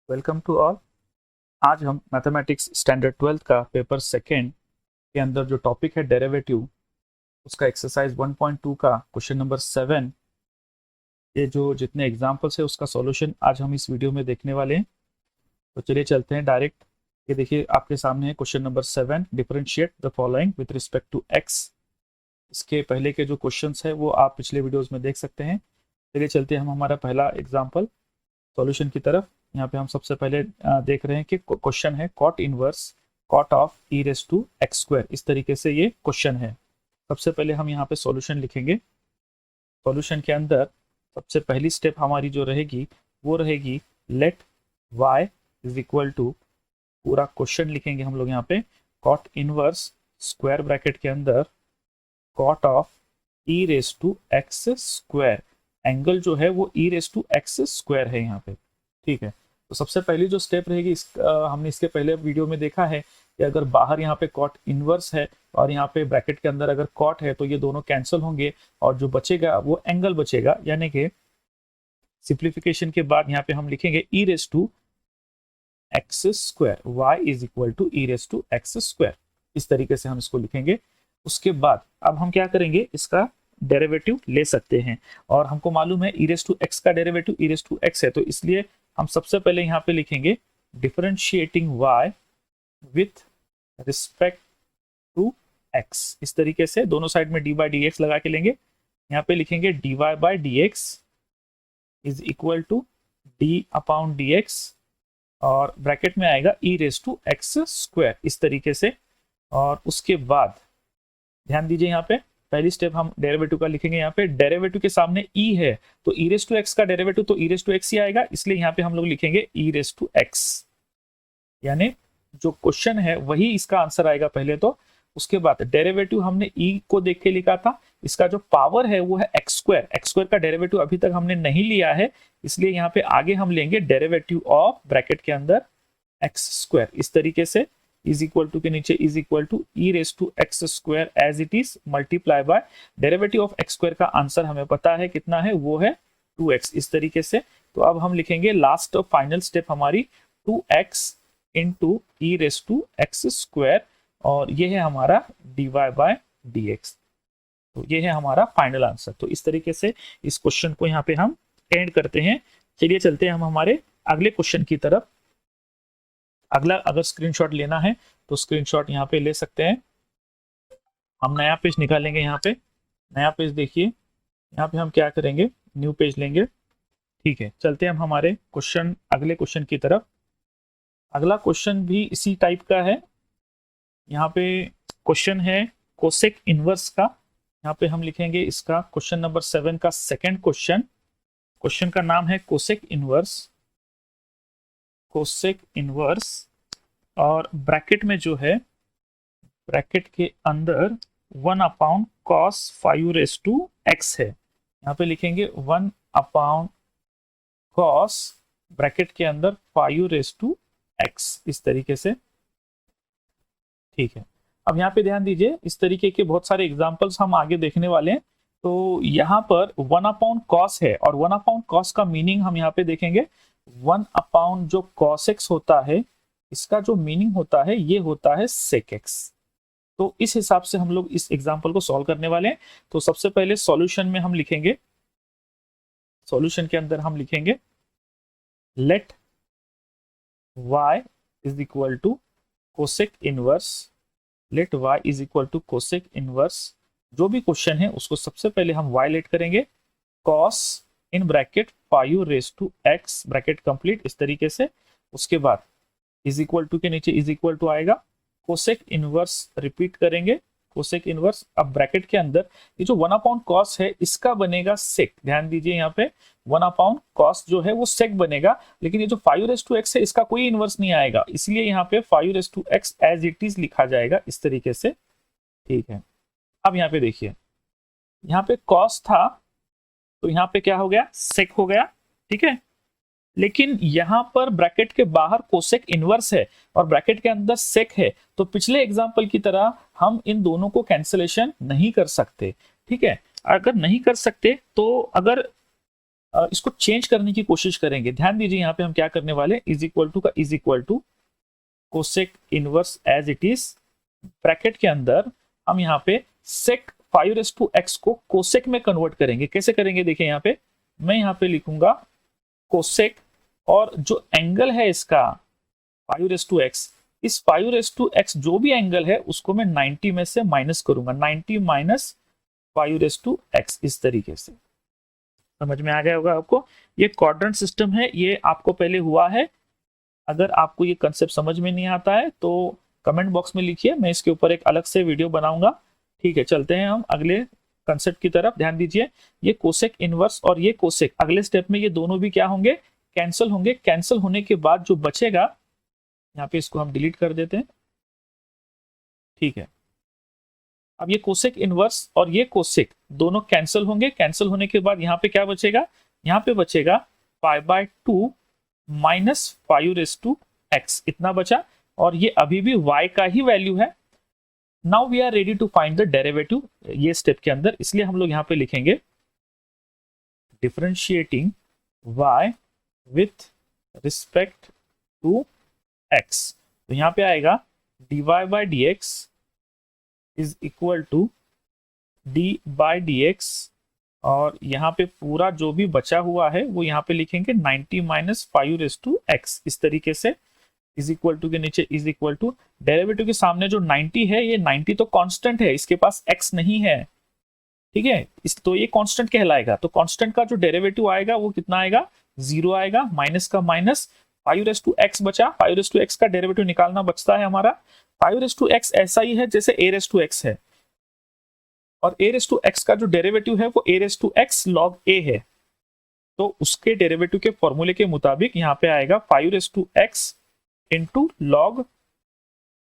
Welcome to all. आज हम mathematics standard 12th का पेपर सेकेंड के अंदर जो टॉपिक है डेरिवेटिव, उसका एक्सरसाइज 1.2 का क्वेश्चन नंबर 7, ये जो जितने एग्जांपल्स है उसका सॉल्यूशन आज हम इस वीडियो में देखने वाले हैं। तो चलिए चलते हैं डायरेक्ट। ये देखिए आपके सामने है question number 7, differentiate the following with respect to x. इसके पहले के जो क्वेश्चंस है वो आप पिछले वीडियोज में देख सकते हैं। चलिए चलते हैं हम हमारा पहला एग्जाम्पल सॉल्यूशन की तरफ। यहाँ पे हम सबसे पहले देख रहे हैं कि क्वेश्चन है cot inverse cot of e raise to x square. इस तरीके से ये क्वेश्चन है। सबसे पहले हम यहाँ पे सॉल्यूशन लिखेंगे। सॉल्यूशन के अंदर सबसे पहली स्टेप हमारी जो रहेगी वो रहेगी let y is equal to, पूरा क्वेश्चन लिखेंगे हम लोग यहाँ पे, कॉट इनवर्स स्क्वायर ब्रैकेट के अंदर cot of e raise to x square. Angle जो है वो e raise to x square है यहाँ पे। ठीक है, तो सबसे पहली जो स्टेप रहेगी हमने इसके पहले वीडियो में देखा है कि अगर बाहर यहाँ पे कॉट इनवर्स है और यहाँ पे ब्रैकेट के अंदर अगर कॉट है तो ये दोनों कैंसिल होंगे और जो बचेगा वो एंगल बचेगा। यानी कि सिंप्लीफिकेशन के बाद यहाँ पे हम लिखेंगे e raise to x square, y is equal to e raise to x square. इस तरीके से हम इसको लिखेंगे। उसके बाद अब हम क्या करेंगे, इसका डेरिवेटिव ले सकते हैं और हमको मालूम है ई रेस टू एक्स का derivative e raise to x है, तो इसलिए हम सबसे पहले यहाँ पे लिखेंगे differentiating y with respect to x। इस तरीके से दोनों साइड में dy बाई डी एक्स लगा के लेंगे। यहाँ पे लिखेंगे dy by d x is equal to d upon d x और ब्रैकेट में आएगा e raise to x square, इस तरीके से। और उसके बाद ध्यान दीजिए यहाँ पे पहली स्टेप हम डेरिवेटिव का लिखेंगे। यहाँ पे डेरिवेटिव के सामने ई है तो ई रेस टू एक्स का डेरिवेटिव तो ई रेस टू एक्स ही आएगा, इसलिए यहाँ पे हम लोग लिखेंगे ई रेस टू एक्स। यानी जो क्वेश्चन है वही इसका आंसर आएगा पहले तो। उसके बाद डेरिवेटिव हमने ई को देख के लिखा था, इसका जो पावर है वो है एक्स स्क्वायर। एक्स स्क्वायर का डेरिवेटिव अभी तक हमने नहीं लिया है, इसलिए यहाँ पे आगे हम लेंगे डेरिवेटिव ऑफ ब्रैकेट के अंदर एक्स स्क्वायर। इस तरीके से इज इक्वल टू के नीचे is equal to e raise to x square as it is multiply by derivative of x square का आंसर हमें पता है कितना है, वो है 2x। इस तरीके से तो अब हम लिखेंगे लास्ट और फाइनल स्टेप हमारी 2x into e raise to x square और ये है हमारा dy बाय dx। तो ये है हमारा फाइनल आंसर। तो इस तरीके से इस क्वेश्चन को यहाँ पे हम एंड करते हैं। चलिए चलते हैं हम हमारे अगले क्वेश्चन की तरफ। अगला अगर स्क्रीनशॉट लेना है तो स्क्रीनशॉट यहाँ पे ले सकते हैं। हम नया पेज निकालेंगे। यहाँ पे नया पेज देखिए, यहाँ पे हम क्या करेंगे, न्यू पेज लेंगे। ठीक है, चलते हैं हम हमारे क्वेश्चन अगले क्वेश्चन की तरफ। अगला क्वेश्चन भी इसी टाइप का है। यहाँ पे क्वेश्चन है कोसेक इनवर्स का। यहाँ पे हम लिखेंगे इसका क्वेश्चन नंबर 7 का सेकेंड क्वेश्चन। क्वेश्चन का नाम है कोसेक इनवर्स, कोसेक इनवर्स और ब्रैकेट में जो है, ब्रैकेट के अंदर 1 upon cos 5 raise to x है। यहाँ पे लिखेंगे 1 अपॉन कॉस ब्रैकेट के अंदर 5 रेस टू एक्स, इस तरीके से। ठीक है, अब यहाँ पे ध्यान दीजिए, इस तरीके के बहुत सारे एग्जांपल्स हम आगे देखने वाले हैं। तो यहाँ पर 1 अपॉन कॉस है और 1 अपॉन कॉस का मीनिंग हम यहाँ पे देखेंगे। 1 अपॉन जो कॉस एक्स होता है, इसका जो मीनिंग होता है ये होता है सेक एक्स। तो इस हिसाब से हम लोग इस एग्जाम्पल को सॉल्व करने वाले हैं। तो सबसे पहले सॉल्यूशन में हम लिखेंगे, सॉल्यूशन के अंदर हम लिखेंगे let y is equal to cosec inverse, let y is equal to cosec inverse. जो भी क्वेश्चन है उसको सबसे पहले हम y लेट करेंगे, cos in bracket 5 raise to x, bracket complete, इस तरीके से। उसके बाद इज इक्वल टू के नीचे इज इक्वल टू आएगा, कोसेक इनवर्स रिपीट करेंगे, कोसेक इनवर्स। अब ब्रैकेट के अंदर ये जो 1 अपॉन कॉस है इसका बनेगा सेक। ध्यान दीजिए यहाँ पे 1 अपॉन कॉस जो है वो सेक बनेगा, लेकिन ये जो 5 रेस टू एक्स है इसका कोई इनवर्स नहीं आएगा, इसलिए यहाँ पे 5 raise to x as it is लिखा जाएगा, इस तरीके से। ठीक है, अब यहाँ पे देखिए, यहाँ पे कॉस था तो यहाँ पे क्या हो गया, सेक हो गया। ठीक है, लेकिन यहां पर ब्रैकेट के बाहर कोसेक इनवर्स है और ब्रैकेट के अंदर सेक है, तो पिछले एग्जांपल की तरह हम इन दोनों को कैंसिलेशन नहीं कर सकते। ठीक है, अगर नहीं कर सकते तो अगर इसको चेंज करने की कोशिश करेंगे। ध्यान दीजिए यहाँ पे हम क्या करने वाले, इज इक्वल टू का is equal to cosec inverse as it is, bracket के अंदर हम यहाँ पे सेक 5x को कोसेक में कन्वर्ट करेंगे। कैसे करेंगे देखिए, यहाँ पे मैं यहाँ पे लिखूंगा कोसेक, और जो एंगल है इसका 5x, इस 5x जो भी एंगल है उसको मैं 90 में से माइनस करूंगा, 90 माइनस 5x, इस तरीके से। समझ में आ गया होगा आपको। ये क्वाड्रेंट सिस्टम है, ये आपको पहले हुआ है। अगर आपको ये कंसेप्ट समझ में नहीं आता है तो कमेंट बॉक्स में लिखिए, मैं इसके ऊपर एक अलग से वीडियो बनाऊंगा। ठीक है, चलते हैं हम अगले कंसेप्ट की तरफ। ध्यान दीजिए, ये कोसेक इनवर्स और ये कोसेक, अगले स्टेप में ये दोनों भी क्या होंगे, कैंसिल होंगे। कैंसिल होने के बाद जो बचेगा, यहाँ पे इसको हम डिलीट कर देते हैं। ठीक है, अब ये कोसेक इनवर्स और ये कोसेक दोनों कैंसिल होंगे। कैंसिल होने के बाद यहाँ पे क्या बचेगा, यहाँ पे बचेगा π/2 माइनस 5x, इतना बचा, और ये अभी भी y का ही वैल्यू है। Now we are ready to find the derivative, ये स्टेप के अंदर, इसलिए हम लोग यहाँ पे लिखेंगे differentiating y with respect to x। तो यहाँ पे आएगा dy/dx is equal to d/dx, और यहाँ पे पूरा जो भी बचा हुआ है वो यहाँ पे लिखेंगे 90 माइनस 5x, इस तरीके से। इज इक्वल टू के नीचे इज इक्वल टू, डेरिवेटिव के सामने जो 90 है, ये 90 तो कांस्टेंट है, इसके पास x नहीं है। ठीक है, इस तो ये कांस्टेंट कहलाएगा। तो कांस्टेंट का जो डेरिवेटिव आएगा वो कितना आएगा, 0 आएगा। माइनस का माइनस, 5x बचा, 5x का डेरिवेटिव निकालना बचता है हमारा। 5x ऐसा ही है जैसे a है, और a का जो डेरिवेटिव है वो a log a है। तो उसके डेरिवेटिव के फॉर्मूले के मुताबिक यहाँ पे आएगा 5x इंटू log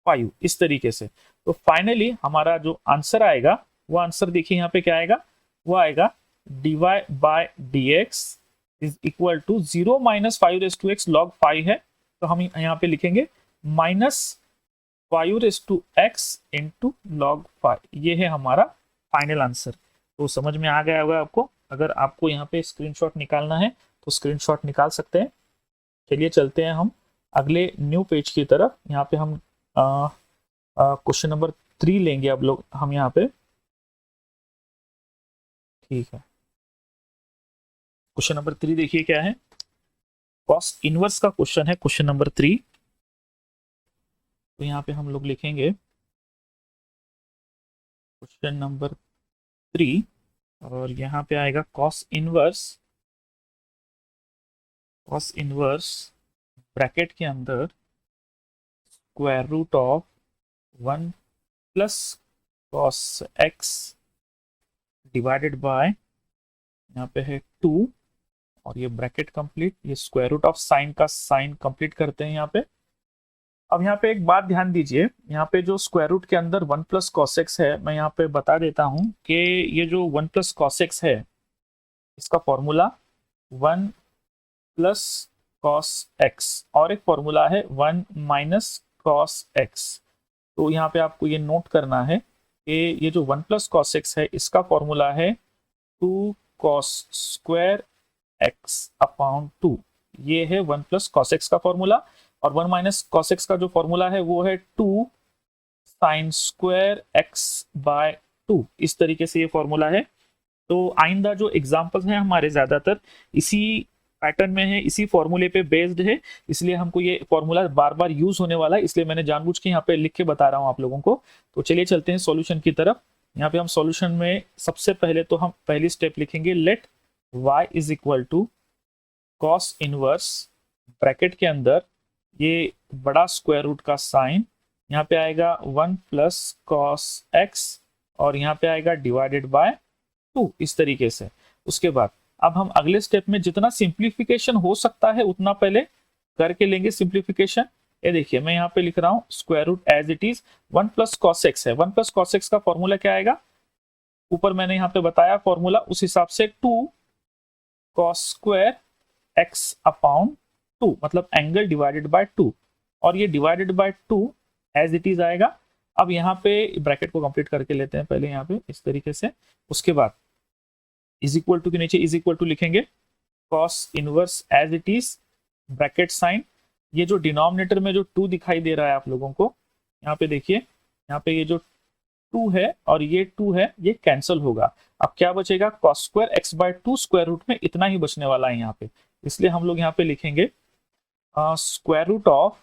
5, इस तरीके से। तो फाइनली हमारा जो आंसर आएगा, वो आंसर देखिए यहाँ पे क्या आएगा, वो आएगा dy/dx is equal to 0 minus 5x log 5 है, तो हम यहाँ पे लिखेंगे माइनस 5x इंटू log 5। ये है हमारा फाइनल आंसर। तो समझ में आ गया होगा आपको। अगर आपको यहाँ पे स्क्रीनशॉट निकालना है तो स्क्रीनशॉट निकाल सकते हैं। चलिए चलते हैं हम अगले न्यू पेज की तरफ। यहाँ पे हम क्वेश्चन नंबर 3 लेंगे अब लोग हम यहाँ पे। ठीक है, क्वेश्चन नंबर 3 देखिए क्या है, कॉस इनवर्स का क्वेश्चन है, क्वेश्चन नंबर 3। तो यहाँ पे हम लोग लिखेंगे क्वेश्चन नंबर 3, और यहाँ पे आएगा कॉस इनवर्स ब्रैकेट के अंदर square root of 1 plus cos x divided by, यहाँ पे है 2, और ये ब्रैकेट कंप्लीट, ये स्क्वायर रूट ऑफ साइन का साइन कंप्लीट करते हैं यहाँ पे। अब यहाँ पे एक बात ध्यान दीजिए, यहाँ पे जो स्क्वायर रूट के अंदर 1 प्लस कॉस एक्स है, मैं यहाँ पे बता देता हूँ कि ये जो 1 प्लस कॉस एक्स है, इसका फॉर्मूला 1 प्लस कॉस एक्स, और एक फॉर्मूला है 1 माइनस कॉस एक्स। तो यहाँ पे आपको ये नोट करना है कि ये जो 1 प्लस कॉस एक्स है, इसका फॉर्मूला है 2 कॉस स्क्वायर एक्स अपॉन 2। ये है 1 प्लस कॉस एक्स का फॉर्मूला, और 1 माइनस कॉस एक्स का जो फॉर्मूला है वो है 2 साइन स्क्वायर एक्स बाय 2। इस तरीके से ये फॉर्मूला है। तो आइंदा जो एग्जांपल्स हैं हमारे ज्यादातर इसी पैटर्न में है, इसी फॉर्मूले पे बेस्ड है, इसलिए हमको ये फॉर्मूला बार बार यूज होने वाला है, इसलिए मैंने जानबूझ के यहाँ पे लिख के बता रहा हूँ आप लोगों को। तो चलिए चलते हैं सॉल्यूशन की तरफ। यहाँ पे हम सॉल्यूशन में सबसे पहले तो हम पहली स्टेप लिखेंगे, let y is equal to cos inverse, bracket के अंदर ये बड़ा स्क्वायर रूट का साइन, यहाँ पे आएगा 1 प्लस कॉस एक्स, और यहाँ पे आएगा डिवाइडेड बाय 2, इस तरीके से। उसके बाद अब हम अगले स्टेप में जितना सिंप्लीफिकेशन हो सकता है उतना पहले करके लेंगे सिंप्लीफिकेशन। ये देखिए मैं यहाँ पे लिख रहा हूँ square root as it is, 1 plus cos x है, 1 प्लस कॉस एक्स का फॉर्मूला क्या आएगा, ऊपर मैंने यहाँ पे बताया फॉर्मूला, उस हिसाब से 2 कॉस स्क्वायर एक्स अपॉन 2, मतलब एंगल डिवाइडेड बाय 2, और ये divided by 2 as it is आएगा। अब यहाँ पे ब्रैकेट को कंप्लीट करके लेते हैं पहले यहाँ पे इस तरीके से। उसके बाद इज इक्वल टू के नीचे इज इक्वल टू लिखेंगे, cos inverse as it is bracket sine, ये जो डिनोमिनेटर में जो 2 दिखाई दे रहा है आप लोगों को, यहाँ पे देखिए, यहाँ पे ये जो 2 है और ये 2 है, ये कैंसिल होगा। अब क्या बचेगा, cos square x by 2 square root में इतना ही बचने वाला है यहाँ पे, इसलिए हम लोग यहाँ पे लिखेंगे स्क्वायर रूट ऑफ,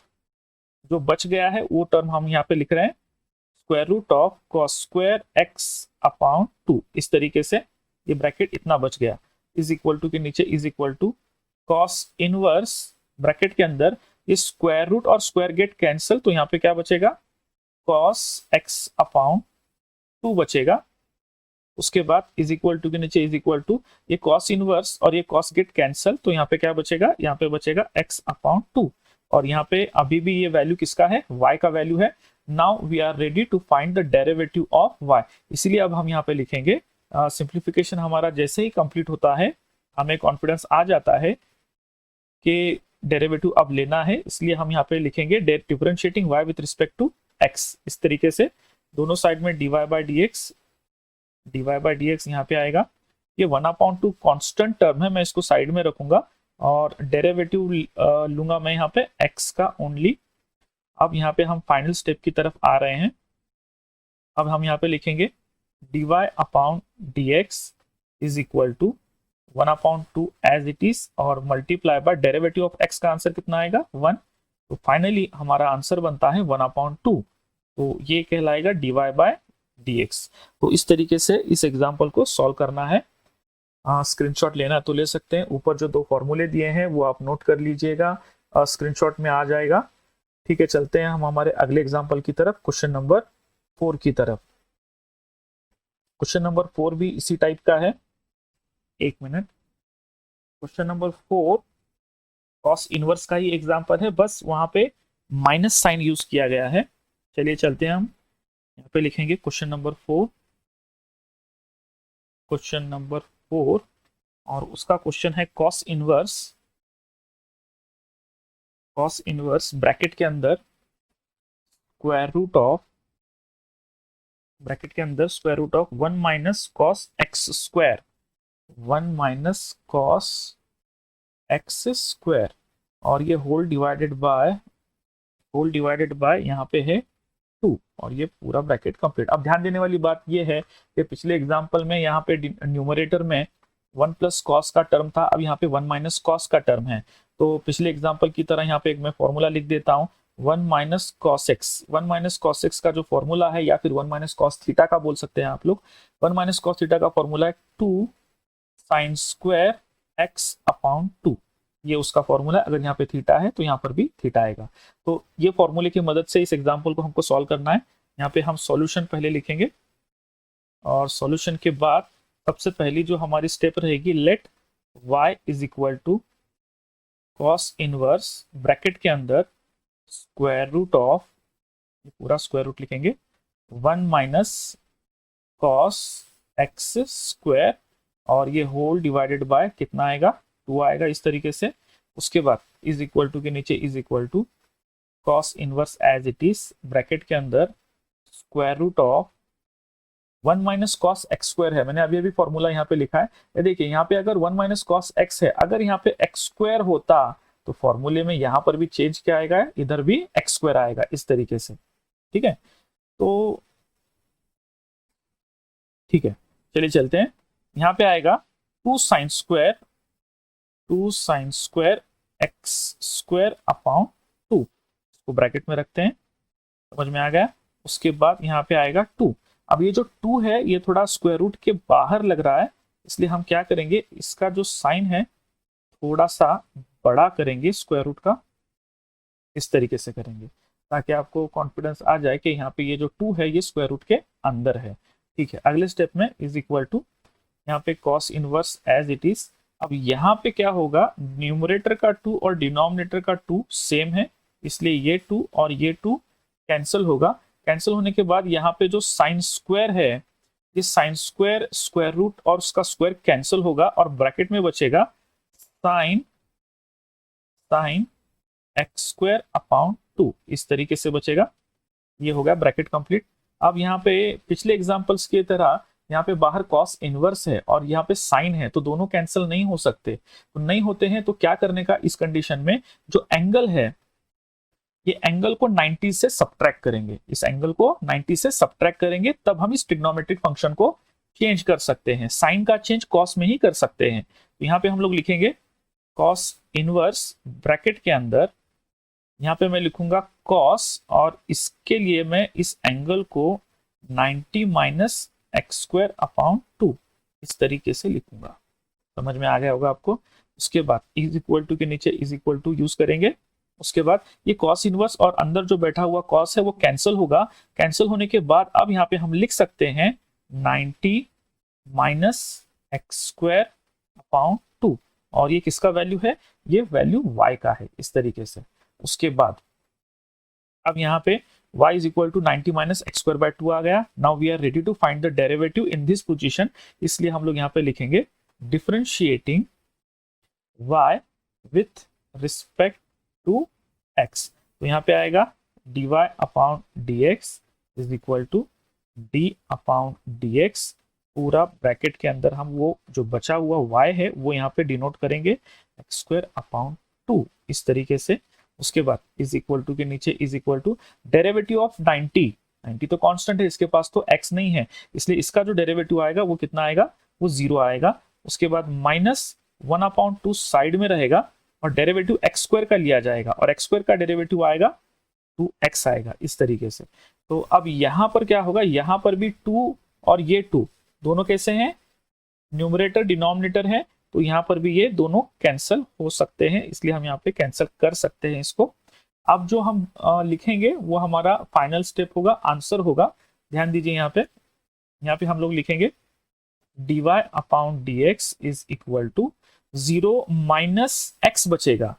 जो बच गया है वो टर्म हम यहाँ पे लिख रहे हैं square root of cos square x upon 2, इस तरीके से ये ब्रैकेट इतना बच गया, इज इक्वल टू के नीचे is equal to cos inverse bracket के अंदर ये स्क्वायर रूट और स्क्वायर गेट कैंसिल, तो यहाँ पे क्या बचेगा, कॉस एक्स अपॉन 2 बचेगा। उसके बाद इज इक्वल टू के नीचे इज इक्वल टू ये कॉस इनवर्स और ये कॉस गेट कैंसिल, तो यहाँ पे क्या बचेगा, यहाँ पे बचेगा एक्स अपॉन 2, और यहाँ पे अभी भी ये वैल्यू किसका है, y का वैल्यू है। Now we are ready to find the derivative of y, इसलिए अब हम यहाँ पे लिखेंगे सिंप्लीफिकेशन हमारा जैसे ही कंप्लीट होता है हमें कॉन्फिडेंस आ जाता है कि डेरिवेटिव अब लेना है, इसलिए हम यहाँ पे लिखेंगे differentiating y with respect to x, इस तरीके से दोनों साइड में dy बाई डी एक्स यहाँ पे आएगा। ये 1/2 कांस्टेंट टर्म है, मैं इसको साइड में रखूंगा और डेरिवेटिव लूंगा मैं यहाँ पे x का ओनली। अब यहाँ पे हम फाइनल स्टेप की तरफ आ रहे हैं। अब हम यहाँ पे लिखेंगे dy upon dx is equal to 1/2 as it is और multiply by derivative of x का आंसर कितना आएगा 1, तो फाइनली हमारा आंसर बनता है 1/2, तो ये कहलाएगा dy बाय dx। तो इस तरीके से इस एग्जाम्पल को सॉल्व करना है। स्क्रीनशॉट लेना तो ले सकते हैं, ऊपर जो 2 फॉर्मूले दिए हैं वो आप नोट कर लीजिएगा, स्क्रीनशॉट में आ जाएगा। ठीक है, चलते हैं हम हमारे अगले एग्जाम्पल की तरफ, क्वेश्चन नंबर 4 की तरफ। क्वेश्चन नंबर 4 भी इसी टाइप का है, एक minute. Question number 4 cos inverse का ही एग्जाम्पल है, बस वहां पे माइनस साइन यूज किया गया है। चलिए चलते हैं, हम यहाँ पे लिखेंगे क्वेश्चन नंबर 4, क्वेश्चन नंबर 4 और उसका क्वेश्चन है कॉस इनवर्स ब्रैकेट के अंदर square root of 1 minus cos x square, 1 minus cos x square, और ये होल डिवाइडेड बाय यहाँ पे है 2, और ये पूरा ब्रैकेट कंप्लीट। अब ध्यान देने वाली बात ये है कि पिछले एग्जांपल में यहाँ पे न्यूमरेटर में 1 प्लस कॉस का टर्म था, अब यहाँ पे 1 माइनस कॉस का टर्म है। तो पिछले एग्जांपल की तरह यहाँ पे एक मैं फॉर्मूला लिख देता हूँ, 1 माइनस कॉस एक्स का जो फॉर्मूला है, या फिर 1 माइनस कॉस थीटा का बोल सकते हैं आप लोग। 1 माइनस कॉस थीटा का फॉर्मूला है 2 साइन स्क्वायर एक्स अपॉन 2, ये उसका फॉर्मूला। अगर यहाँ पे थीटा है तो यहाँ पर भी थीटा आएगा। तो ये फॉर्मूले की मदद से इस एग्जाम्पल को हमको सॉल्व करना है। यहाँ पे हम सॉल्यूशन पहले लिखेंगे, और सॉल्यूशन के बाद सबसे पहली जो हमारी स्टेप रहेगी, let y is equal to cos inverse bracket के अंदर स्क्वायर रूट ऑफ, पूरा स्क्वायर रूट लिखेंगे, 1 माइनस कॉस एक्स स्क्वायर, और ये होल डिवाइडेड बाय कितना आएगा 2 आएगा, इस तरीके से। उसके बाद इज इक्वल टू के नीचे is equal to cos inverse as it is bracket के अंदर square root of 1 minus cos x square है, मैंने अभी फॉर्मूला यहाँ पे लिखा है। ये देखिए, यहाँ पे अगर 1 माइनस कॉस एक्स है, अगर यहाँ पे एक्स स्क्वायर होता तो फॉर्मूले में यहाँ पर भी चेंज क्या आएगा, इधर भी एक्स स्क्वायर आएगा, इस तरीके से। ठीक है, तो ठीक है, चलिए चलते हैं। यहाँ पे आएगा 2 sine square x square upon 2, इसको ब्रैकेट में रखते हैं, समझ में आ गया। उसके बाद यहाँ पे आएगा 2। अब ये जो 2 है ये थोड़ा स्क्वायर रूट के बाहर लग रहा है, इसलिए हम क्या करेंगे, इसका जो साइन है थोड़ा सा बड़ा करेंगे, स्क्वायर रूट का इस तरीके से करेंगे, ताकि आपको कॉन्फिडेंस आ जाए कि यहाँ पे ये जो 2 है ये स्क्वायर रूट के अंदर है। ठीक है, अगले स्टेप में इज इक्वल टू यहाँ पे cos inverse as it is. अब यहाँ पे क्या होगा, न्यूमरेटर का 2 और डिनोमिनेटर का 2 सेम है, इसलिए ये 2 और ये 2 कैंसिल होगा। कैंसिल होने के बाद यहाँ पे जो साइन स्क्वायर है, ये साइन स्क्वायर स्क्वायर रूट और उसका स्क्वायर कैंसिल होगा, और ब्रैकेट में बचेगा साइन एक्स स्क्वायर अपॉन 2, इस तरीके से बचेगा। ये हो गया ब्रैकेट कंप्लीट। अब यहाँ पे पिछले एग्जांपल्स की तरह यहाँ पे बाहर कॉस इनवर्स है और यहाँ पे साइन है, तो दोनों कैंसिल नहीं हो सकते। तो नहीं होते हैं तो क्या करने का इस कंडीशन में, जो एंगल है ये एंगल को 90 से सब्ट्रैक्ट करेंगे, इस एंगल को 90 से सब्ट्रैक्ट करेंगे, तब हम इस ट्रिग्नोमेट्रिक फंक्शन को चेंज कर सकते हैं। साइन का चेंज कॉस में ही कर सकते हैं। तो यहाँ पे हम लोग लिखेंगे कॉस इनवर्स ब्रैकेट के अंदर, यहाँ पे मैं लिखूंगा कॉस, और इसके लिए मैं इस एंगल को 90 माइनस एक्स स्क्वायर अपॉन 2 इस तरीके से लिखूंगा। समझ में आ गया होगा आपको। उसके बाद इज इक्वल टू के नीचे इज इक्वल टू यूज करेंगे। उसके बाद ये कॉस इनवर्स और अंदर जो बैठा हुआ कॉस है वो कैंसिल होगा। कैंसिल होने के बाद अब यहाँ पे हम लिख सकते हैं 90 माइनस एक्स स्क्वायर अपॉन 2, और ये किसका वैल्यू है, ये वैल्यू y का है, इस तरीके से। उसके बाद अब यहाँ पे y is equal to 90 minus x square by 2 आ गया। Now we are ready to find the derivative in this position, इसलिए हम लोग यहाँ पे लिखेंगे differentiating y with respect to x। तो यहाँ पे आएगा dy upon dx is equal to d upon dx, पूरा ब्रैकेट के अंदर हम वो जो बचा हुआ y है वो यहाँ पे डिनोट करेंगे एक्स स्क्वायर अपॉन 2 इस तरीके से। उसके बाद इज इक्वल टू के नीचे is equal to derivative of 90 तो कांस्टेंट है, इसके पास तो x नहीं है, इसलिए इसका जो डेरिवेटिव आएगा वो कितना आएगा, वो 0 आएगा। उसके बाद माइनस 1 अपॉन 2 साइड में रहेगा और डेरिवेटिव एक्स स्क्वायर का लिया जाएगा, और एक्स स्क्वायर का डेरिवेटिव आएगा 2x आएगा इस तरीके से। तो अब यहाँ पर क्या होगा, यहाँ पर भी 2 और ये 2 दोनों कैसे हैं, न्यूमरेटर डिनोमिनेटर है, तो यहाँ पर भी ये दोनों कैंसिल हो सकते हैं, इसलिए हम यहाँ पे कैंसिल कर सकते हैं इसको। अब जो हम लिखेंगे वो हमारा फाइनल स्टेप होगा, आंसर होगा। ध्यान दीजिए यहाँ पे हम लोग लिखेंगे dy upon dx is equal to 0 minus x बचेगा,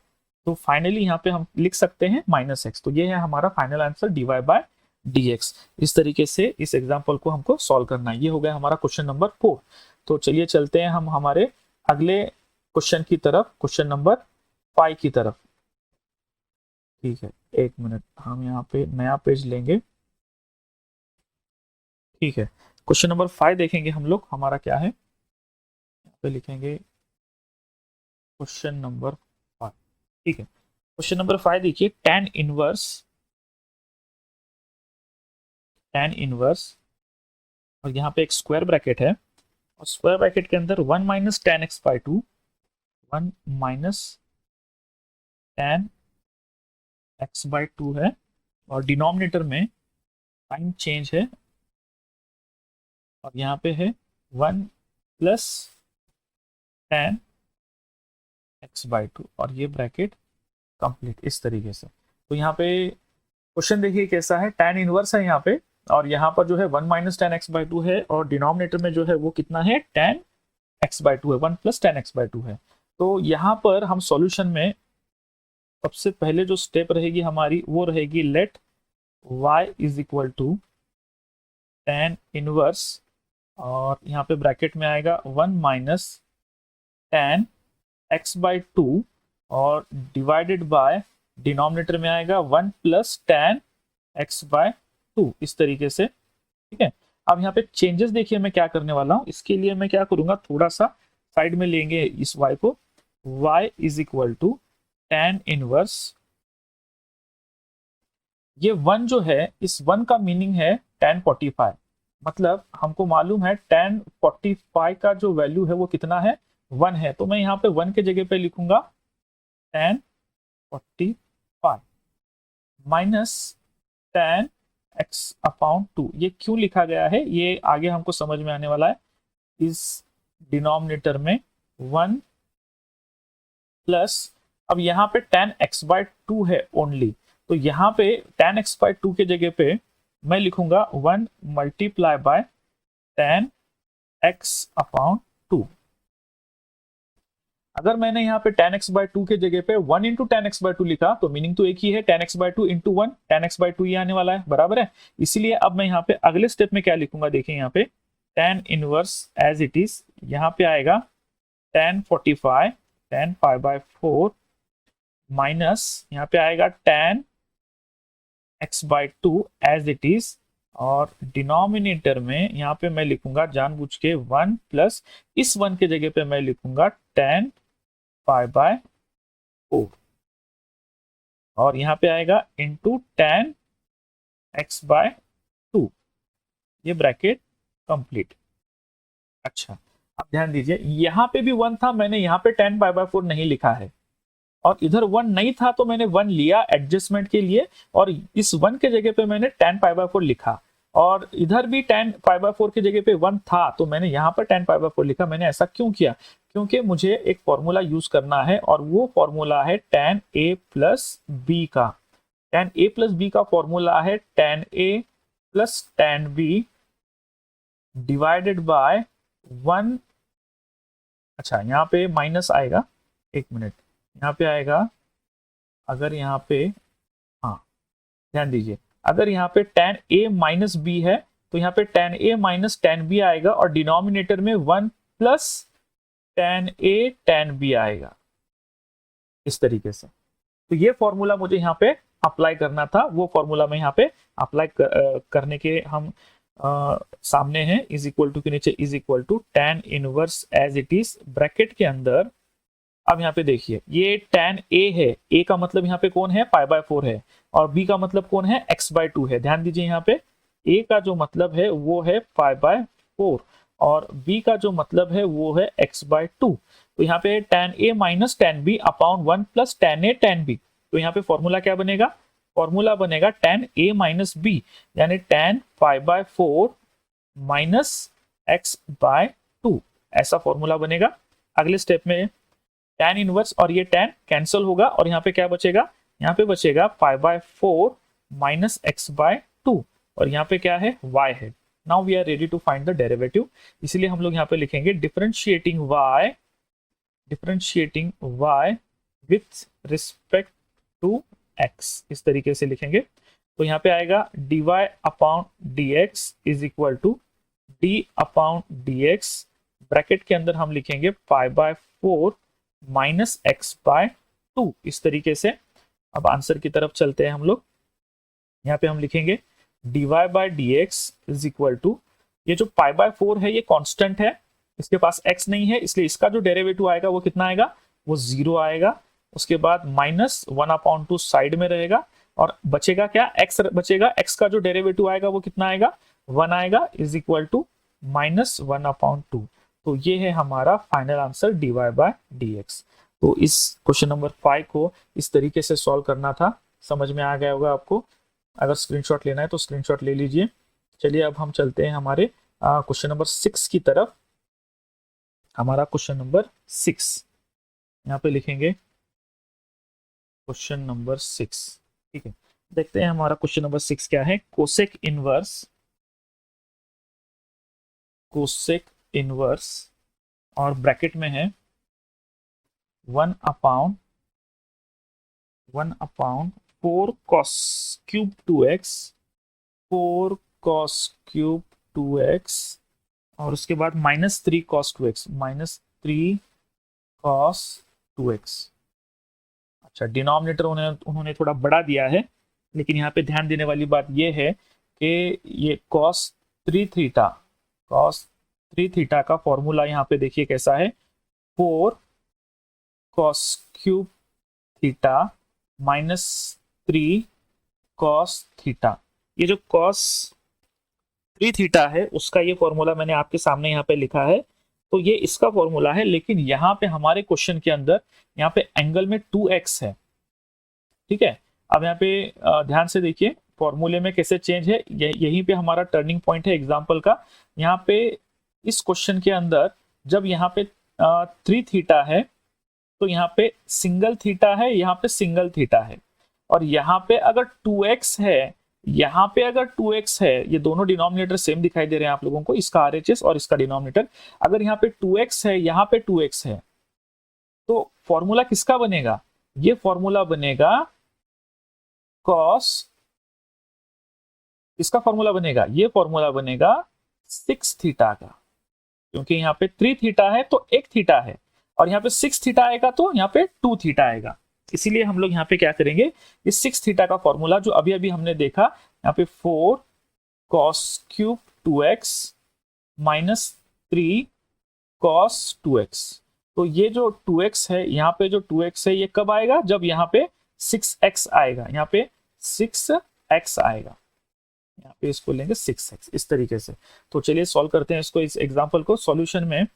तो फाइनली यहाँ पे हम लिख सकते हैं माइनस एक्स। तो ये है हमारा final answer dy by dx। इस तरीके से इस एग्जाम्पल को हमको सॉल्व करना है। ये हो गया हमारा क्वेश्चन नंबर 4। तो चलिए चलते हैं हम हमारे अगले क्वेश्चन की तरफ, क्वेश्चन नंबर 5 की तरफ। ठीक है, एक मिनट, हम यहाँ पे नया पेज लेंगे। ठीक है, क्वेश्चन नंबर 5 देखेंगे हम लोग, हमारा क्या है, यहाँ पे लिखेंगे क्वेश्चन नंबर 5। ठीक है, क्वेश्चन नंबर 5 देखिए, tan इनवर्स और यहाँ पे एक स्क्वायर ब्रैकेट है, और स्क्वायर ब्रैकेट के अंदर 1 minus ten x by 2, 1 minus ten x by 2 है, और डिनोमिनेटर में साइन चेंज है, और यहाँ पे है 1 प्लस टेन एक्स बाई 2, और ये ब्रैकेट कंप्लीट इस तरीके से। तो यहाँ पे क्वेश्चन देखिए कैसा है, tan इनवर्स है यहाँ पे, और यहाँ पर जो है 1 माइनस टेन एक्स बाई 2 है, और डिनोमिनेटर में जो है वो कितना है, tan एक्स बाई 2 है, 1 प्लस टेन एक्स बाई 2 है। तो यहाँ पर हम सॉल्यूशन में सबसे पहले जो स्टेप रहेगी हमारी वो रहेगी let y is equal to tan inverse, और यहाँ पे ब्रैकेट में आएगा 1 माइनस tan एक्स बाई 2, और डिवाइडेड बाय डिनोमिनेटर में आएगा 1 प्लस tan एक्स बाय 2 इस तरीके से। ठीक है, अब यहाँ पे चेंजेस देखिए मैं क्या करने वाला हूँ, इसके लिए मैं क्या करूंगा, थोड़ा सा साइड में लेंगे इस y को, y is equal to tan inverse, ये 1 जो है, इस 1 का मीनिंग है tan 45, मतलब हमको मालूम है tan 45 का जो वैल्यू है वो कितना है, 1 है। तो मैं यहाँ पे 1 के जगह पे लिखूंगा tan 45 minus tan x upon 2। ये क्यों लिखा गया है ये आगे हमको समझ में आने वाला है। इस डिनोमिनेटर में 1 प्लस, अब यहाँ पे tan x बाय 2 है ओनली, तो यहाँ पे tan x बाय 2 के जगह पे मैं लिखूंगा 1 multiply by tan x upon 2। अगर मैंने यहाँ पे tan x बाय 2 के जगह पे 1 इंटू tan x बाय 2 लिखा तो मीनिंग तो एक ही है, tan x by 2 into 1, tan x by 2 ये आने वाला है, बराबर है। इसीलिए अब मैं यहाँ पे अगले स्टेप में क्या लिखूंगा, देखिए यहाँ पे tan inverse as it is, यहाँ पे आएगा tan 45 tan pi by 4 minus यहाँ पे आएगा tan x by 2 as it is, और डिनोमिनेटर में यहाँ पे मैं लिखूंगा जानबूझ के 1 प्लस इस 1 के जगह पे मैं लिखूंगा tan π/4 और यहाँ पे आएगा इंटू tan x/2। ये ब्रैकेट कंप्लीट। अच्छा, अब ध्यान दीजिए यहाँ पे भी 1 था, मैंने यहाँ पे tan π/4 नहीं लिखा है और इधर 1 नहीं था तो मैंने 1 लिया एडजस्टमेंट के लिए और इस 1 के जगह पे मैंने tan π/4 लिखा और इधर भी tan π/4 की जगह पे 1 था तो मैंने यहाँ पर tan π/4 लिखा। मैंने ऐसा क्यों किया? क्योंकि मुझे एक फॉर्मूला यूज करना है और वो फॉर्मूला है tan a प्लस b का। tan a प्लस b का फॉर्मूला है tan a plus tan b divided by 1। अच्छा, यहाँ पे माइनस आएगा, एक मिनट, यहाँ पे आएगा, अगर यहाँ पे, हाँ ध्यान दीजिए, अगर यहाँ पे tan a माइनस b है तो यहाँ पे tan a minus tan b आएगा और डिनोमिनेटर में 1 plus tan a tan b आएगा इस तरीके से। तो ये फॉर्मूला मुझे यहाँ पे अप्लाई करना था, वो फॉर्मूला मैं यहाँ पे अप्लाई करने के हम सामने है। इज इक्वल टू के नीचे is equal to tan inverse as it is bracket के अंदर। अब यहाँ पे देखिए ये tan a है, a का मतलब यहाँ पे कौन है π/4 है और b का मतलब कौन है x/2 है। ध्यान दीजिए यहाँ पे a का जो मतलब है वो है π/4 और b का जो मतलब है वो है x/2। तो यहाँ पे tan a minus tan b upon 1 plus tan a tan b। तो यहाँ पे फॉर्मूला क्या बनेगा? फॉर्मूला बनेगा tan a माइनस b यानी tan π/4 माइनस x/2, ऐसा फॉर्मूला बनेगा। अगले स्टेप में tan इनवर्स और ये tan कैंसिल होगा और यहाँ पे क्या बचेगा? यहाँ पे बचेगा π/4 माइनस x/2 और यहाँ पे क्या है? y है। Now we are ready to find the derivative, इसलिए हम लोग यहाँ पे लिखेंगे differentiating y with respect to x, इस तरीके से लिखेंगे। तो यहाँ पे आएगा dy upon dx is equal to d upon dx, bracket के अंदर हम लिखेंगे π/4 माइनस x/2 इस तरीके से। अब आंसर की तरफ चलते हैं हम लोग। यहाँ पे हम लिखेंगे dy by dx is equal to, ये जो π/4 है ये कांस्टेंट है, इसके पास x नहीं है, इसलिए इसका जो डेरिवेटिव आएगा वो कितना आएगा? वो 0 आएगा। उसके बाद माइनस 1/2 साइड में रहेगा और बचेगा क्या? x बचेगा। x का जो डेरिवेटिव आएगा वो कितना आएगा? 1 आएगा इज इक्वल टू माइनस 1/2। तो ये है हमारा final answer dy by dx। तो इस क्वेश्चन नंबर 5 को इस तरीके से सॉल्व करना था। समझ में आ गया होगा आपको। अगर स्क्रीनशॉट लेना है तो स्क्रीनशॉट ले लीजिए। चलिए अब हम चलते हैं हमारे क्वेश्चन नंबर 6 की तरफ। हमारा क्वेश्चन नंबर 6 यहाँ पे लिखेंगे क्वेश्चन नंबर 6। ठीक है, देखते हैं हमारा क्वेश्चन नंबर 6 क्या है। कोसेक इनवर्स और ब्रैकेट में है 1 upon 4 cos cube 2x, 4 cos cube 2x और उसके बाद minus 3 cos 2x, minus 3 cos 2x। अच्छा, डिनोमिनेटर उन्होंने थोड़ा बड़ा दिया है, लेकिन यहाँ पे ध्यान देने वाली बात ये है कि ये cos 3 थीटा का फॉर्मूला यहाँ पे देखिए कैसा है, 4 cos cube theta minus 3 cos theta. ये जो cos 3 थीटा है उसका ये फॉर्मूला मैंने आपके सामने यहाँ पे लिखा है, तो ये इसका फॉर्मूला है। लेकिन यहाँ पे हमारे क्वेश्चन के अंदर यहाँ पे एंगल में 2x है। ठीक है, अब यहाँ पे ध्यान से देखिए फॉर्मूले में कैसे चेंज है। यहीं पे हमारा टर्निंग पॉइंट है एग्जाम्पल का। यहाँ पे इस क्वेश्चन के अंदर जब यहाँ पे 3 थीटा है तो यहाँ पे सिंगल थीटा है, यहाँ पे सिंगल थीटा है और यहाँ पे अगर 2x है, यहाँ पे अगर 2x है, ये दोनों डिनोमिनेटर सेम दिखाई दे रहे हैं आप लोगों को, इसका RHS और इसका डिनोमिनेटर। अगर यहाँ पे 2x है, यहाँ पे 2x है, तो फॉर्मूला किसका बनेगा? ये फॉर्मूला बनेगा cos, इसका फॉर्मूला बनेगा, ये फॉर्मूला बनेगा 6 थीटा का, क्योंकि यहाँ पे 3 थीटा है तो 1 थीटा है और यहाँ पे 6 थीटा आएगा तो यहाँ पे 2 थीटा आएगा। इसीलिए हम लोग यहाँ पे क्या करेंगे, इस 6 थीटा का फॉर्मूला जो अभी अभी हमने देखा, यहाँ पे 4 cos cube 2x minus 3 cos 2x। तो ये जो 2x है, यहाँ पे जो 2x है ये कब आएगा? जब यहाँ पे 6x आएगा, यहाँ पे 6x आएगा, यहाँ पे इसको लेंगे 6x इस तरीके से। तो चलिए सॉल्व करते हैं इसको, इस एग्जांपल को। सॉल्यूशन में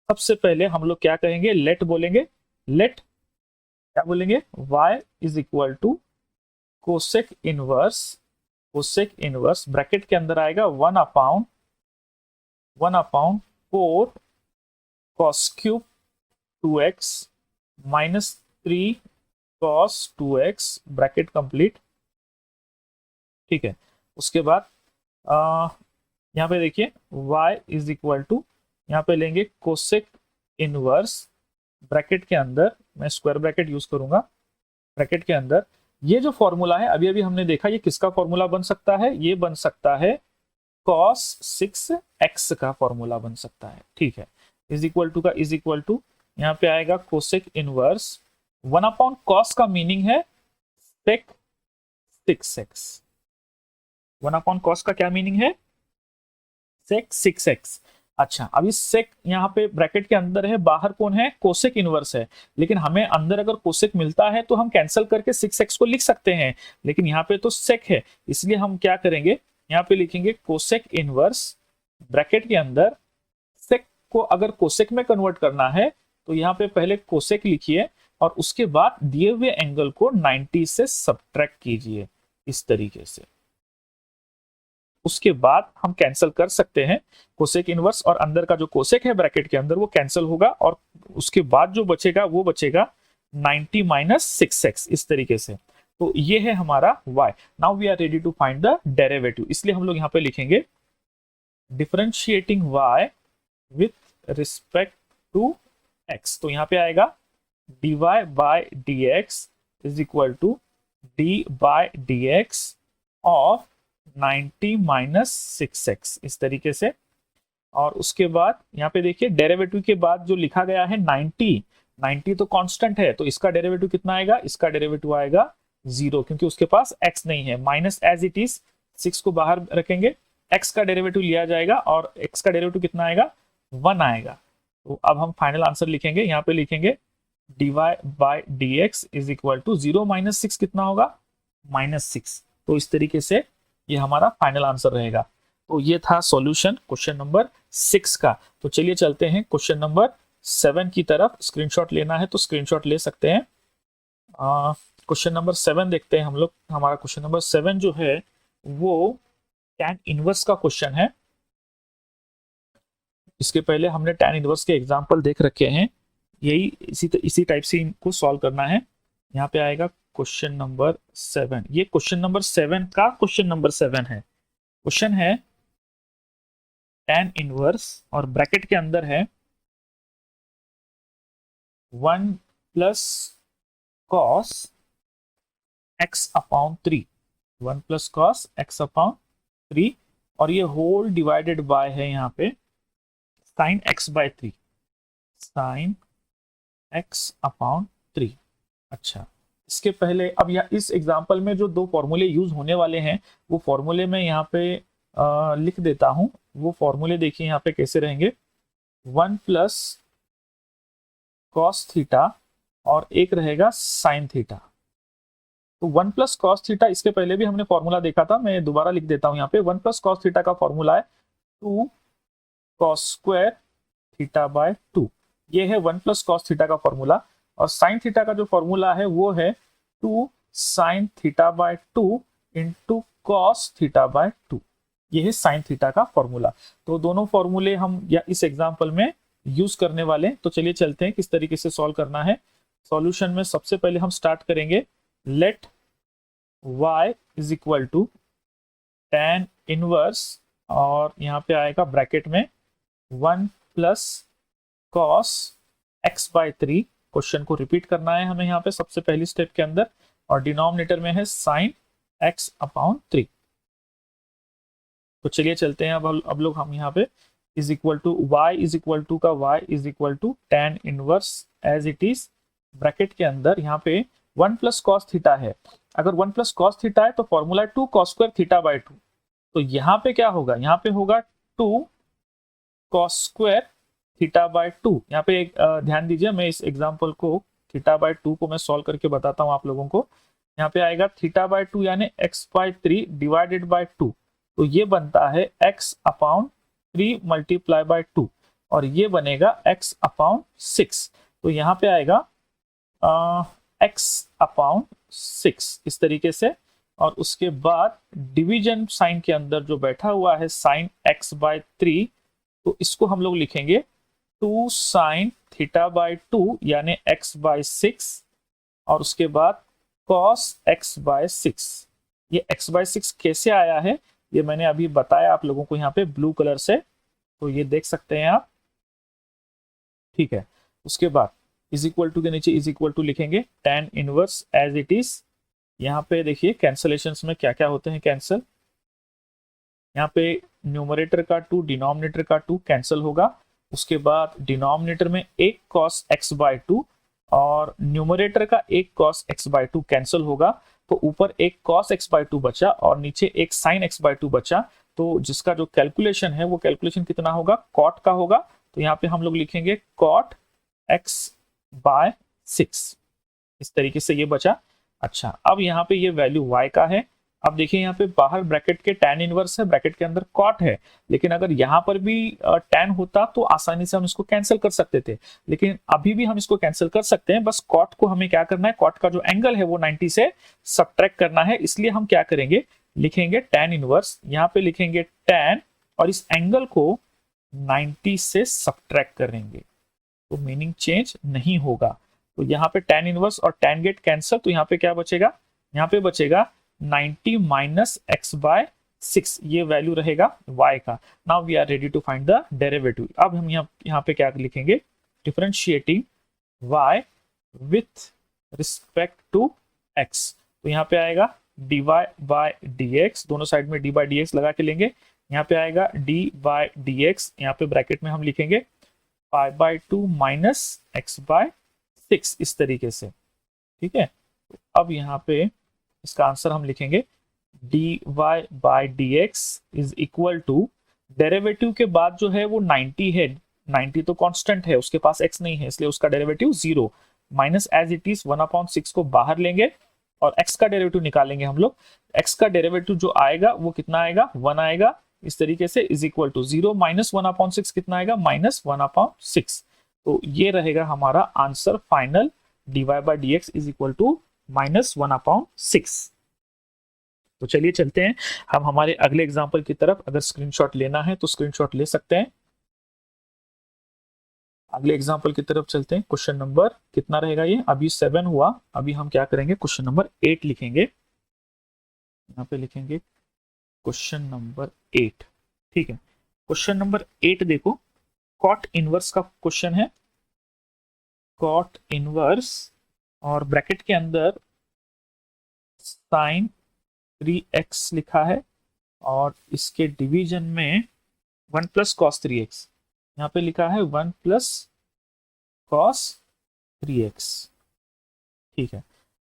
सबसे पहले हम लोग क्या कहेंगे? लेट बोलेंगे। लेट क्या बोलेंगे? y is equal to cosec inverse, cosec inverse bracket के अंदर आएगा 1/4 cos cube 2x minus 3 cos 2x bracket complete. ठीक है, उसके बाद यहाँ पे देखिए y इज इक्वल टू, यहाँ पे लेंगे कोसेक इनवर्स ब्रैकेट के अंदर, मैं स्क्वायर ब्रैकेट यूज करूंगा, ब्रैकेट के अंदर ये जो फॉर्मूला है अभी अभी हमने देखा, ये किसका फॉर्मूला बन सकता है? ये बन सकता है cos 6x का फॉर्मूला बन सकता है। ठीक है, इज इक्वल टू का इज इक्वल टू यहाँ पे आएगा कोसेक इनवर्स 1/cos का मीनिंग है sec 6x। 1/cos का क्या मीनिंग है? sec 6x। अच्छा, अभी सेक यहाँ पे ब्रैकेट के अंदर है, बाहर कौन है? कोसेक इनवर्स है, लेकिन हमें अंदर अगर कोसेक मिलता है तो हम कैंसिल करके 6x को लिख सकते हैं, लेकिन यहाँ पे तो सेक है, इसलिए हम क्या करेंगे? यहाँ पे लिखेंगे कोसेक इनवर्स ब्रैकेट के अंदर, सेक को अगर कोसेक में कन्वर्ट करना है तो यहाँ पे पहले कोसेक लिखिए और उसके बाद दिए हुए एंगल को 90 से सब्ट्रैक्ट कीजिए इस तरीके से। उसके बाद हम कैंसिल कर सकते हैं कोसेक इनवर्स, और अंदर का जो कोसेक है ब्रैकेट के अंदर वो कैंसिल होगा, और उसके बाद जो बचेगा वो बचेगा 90 माइनस 6x इस तरीके से। तो ये है हमारा y। Now we are ready to find the derivative, इसलिए हम लोग यहाँ पे लिखेंगे differentiating y with respect to x। तो यहाँ पे आएगा dy by dx is equal to d by dx of 90 minus 6x इस तरीके से। और उसके बाद यहाँ पे देखिए डेरिवेटिव के बाद जो लिखा गया है 90 तो कांस्टेंट है, तो इसका डेरिवेटिव कितना आएगा? इसका डेरिवेटिव आएगा 0, क्योंकि उसके पास x नहीं है। माइनस एज इट इज 6 को बाहर रखेंगे, x का डेरिवेटिव लिया जाएगा और x का डेरिवेटिव कितना आएगा? 1 आएगा। तो अब हम फाइनल आंसर लिखेंगे, यहाँ पे लिखेंगे dy by dx is equal to 0 minus 6 कितना होगा? -6। तो इस तरीके से ये हमारा फाइनल आंसर रहेगा। तो ये था सॉल्यूशन क्वेश्चन नंबर 6 का। तो चलिए चलते हैं क्वेश्चन नंबर 7 की तरफ। स्क्रीनशॉट लेना है तो स्क्रीनशॉट ले सकते हैं। क्वेश्चन नंबर 7 देखते हैं हम लोग। हमारा क्वेश्चन नंबर 7 जो है वो tan इनवर्स का क्वेश्चन है। इसके पहले हमने tan इनवर्स के एग्जाम्पल देख रखे हैं, यही इसी टाइप से इनको सॉल्व करना है। यहाँ पे आएगा क्वेश्चन नंबर 7। ये क्वेश्चन नंबर 7 का क्वेश्चन नंबर 7 है। क्वेश्चन है tan इनवर्स और ब्रैकेट के अंदर है 1 plus cos x upon 3, 1 plus cos x upon 3, और ये होल डिवाइडेड बाय है यहाँ पे sin x by 3, sin x upon 3। अच्छा, इसके पहले अब इस एग्जांपल में जो दो फॉर्मूले यूज होने वाले हैं वो फॉर्मूले में यहाँ पे लिख देता हूं। वो फॉर्मूले देखिए यहाँ पे कैसे रहेंगे, 1 प्लस कॉस थीटा और एक रहेगा साइन थीटा। तो 1 प्लस कॉस थीटा, इसके पहले भी हमने फॉर्मूला देखा था, मैं दोबारा लिख देता हूं यहाँ पे। 1 प्लस कॉस थीटा का फॉर्मूला है 2 कॉस स्क्वायर थीटा बाय 2। ये है 1 प्लस कॉस थीटा का फॉर्मूला। और साइन थीटा का जो फॉर्मूला है वो है 2 sine theta by 2 into cos theta by 2। ये है साइन थीटा का फॉर्मूला। तो दोनों फॉर्मूले हम या इस एग्जांपल में यूज करने वाले। तो चलिए चलते हैं किस तरीके से सॉल्व करना है। सॉल्यूशन में सबसे पहले हम स्टार्ट करेंगे, let y is equal to tan inverse, और यहाँ पे आएगा ब्रैकेट में 1 plus cos x by 3। Question को रिपीट करना है हमें यहाँ पे सबसे पहली स्टेप के अंदर, और डिनोमिनेटर में है साइन x अपॉन 3। तो चलिए चलते हैं अब लोग हम यहाँ पे is equal to y is equal to का y is equal to tan inverse as it is bracket के अंदर। यहाँ पे 1 प्लस कॉस थीटा है, अगर 1 प्लस कॉस थीटा है तो formula 2 cos square theta by 2। तो यहाँ पे क्या होगा, यहाँ पे होगा 2 cos स्क्वायर थीटा बाय 2। यहाँ पे एक ध्यान दीजिए, मैं इस एग्जांपल को थीटा बाय 2 को मैं सॉल्व करके बताता हूँ आप लोगों को। यहाँ पे आएगा थीटा बाय 2 यानी x बाय 3 डिवाइडेड बाय 2, तो ये बनता है x अपॉन 3 मल्टीप्लाई बाय 2 और ये बनेगा x अपॉन 6। तो यहाँ पे आएगा x अपॉन 6 इस तरीके से। और उसके बाद डिवीजन साइन के अंदर जो बैठा हुआ है साइन x बाय 3, तो इसको हम लोग लिखेंगे 2 साइन थीटा बाय 2 यानी x बाय 6 और उसके बाद cos x बाय 6। ये x बाय 6 कैसे आया है ये मैंने अभी बताया आप लोगों को यहाँ पे ब्लू कलर से, तो ये देख सकते हैं आप, ठीक है। उसके बाद इज इक्वल टू के नीचे इज इक्वल टू लिखेंगे tan inverse as it is. यहाँ पे देखिए कैंसलेशंस में क्या क्या होते हैं कैंसल, यहाँ पे न्यूमरेटर का 2 डिनोमिनेटर का 2 कैंसिल होगा। उसके बाद डिनोमिनेटर में एक cos x बाय 2 और न्यूमरेटर का एक cos x बाय 2 कैंसिल होगा, तो ऊपर एक cos x बाय 2 बचा और नीचे एक sin x बाय 2 बचा। तो जिसका जो कैलकुलेशन है वो कैलकुलेशन कितना होगा, cot का होगा। तो यहाँ पे हम लोग लिखेंगे cot x बाय 6 इस तरीके से ये बचा। अच्छा, अब यहाँ पे ये वैल्यू y का है। अब देखिए यहाँ पे बाहर ब्रैकेट के tan इनवर्स है, ब्रैकेट के अंदर cot है, लेकिन अगर यहाँ पर भी tan होता तो आसानी से हम इसको कैंसिल कर सकते थे, लेकिन अभी भी हम इसको कैंसिल कर सकते हैं। बस cot को हमें क्या करना है, cot का जो एंगल है वो 90 से सब्ट्रैक्ट करना है। इसलिए हम क्या करेंगे, लिखेंगे tan इनवर्स, यहाँ पे लिखेंगे tan और इस एंगल को 90 से सब्ट्रैक्ट करेंगे, तो मीनिंग चेंज नहीं होगा। तो यहाँ पे tan इनवर्स और tan गेट कैंसिल, तो यहाँ पे क्या बचेगा, यहाँ पे बचेगा 90 माइनस x बाय 6, ये वैल्यू रहेगा y का। Now we are ready to find the derivative. अब हम यहाँ पे क्या लिखेंगे, differentiating y with respect to x। तो यहाँ पे आएगा dy बाय dx, दोनों साइड में d बाय dx लगा के लेंगे। यहाँ पे आएगा d बाय dx, यहाँ पे ब्रैकेट में हम लिखेंगे pi by 2 minus x by 6 इस तरीके से, ठीक है। तो अब यहाँ पे इसका आंसर हम लिखेंगे dy by dx is equal to, derivative के बाद जो है वो 90 है, 90 तो कांस्टेंट है, उसके पास x नहीं है इसलिए उसका derivative 0 minus as it is 1/6 को बाहर लेंगे और x का डेरिवेटिव निकालेंगे हम लोग। x का डेरिवेटिव जो आएगा वो कितना आएगा, 1 आएगा इस तरीके से, इज इक्वल टू 0 माइनस 1/6 कितना आएगा, माइनस 1/6। तो ये रहेगा हमारा answer final, dy by dx is equal to minus 1/6। तो चलिए चलते हैं हम हमारे अगले एग्जांपल की तरफ। अगर स्क्रीनशॉट लेना है तो स्क्रीनशॉट ले सकते हैं। अगले एग्जांपल की तरफ चलते हैं। क्वेश्चन नंबर कितना रहेगा ये, अभी 7 हुआ, अभी हम क्या करेंगे, क्वेश्चन नंबर 8 लिखेंगे। यहाँ पे लिखेंगे क्वेश्चन नंबर 8, ठीक है। क्वेश्चन नंबर 8 देखो, कॉट इनवर्स का क्वेश्चन है, कॉट इनवर्स और ब्रैकेट के अंदर साइन 3x लिखा है और इसके डिवीजन में 1 प्लस कॉस 3x, यहाँ पे लिखा है 1 प्लस कॉस 3x, ठीक है।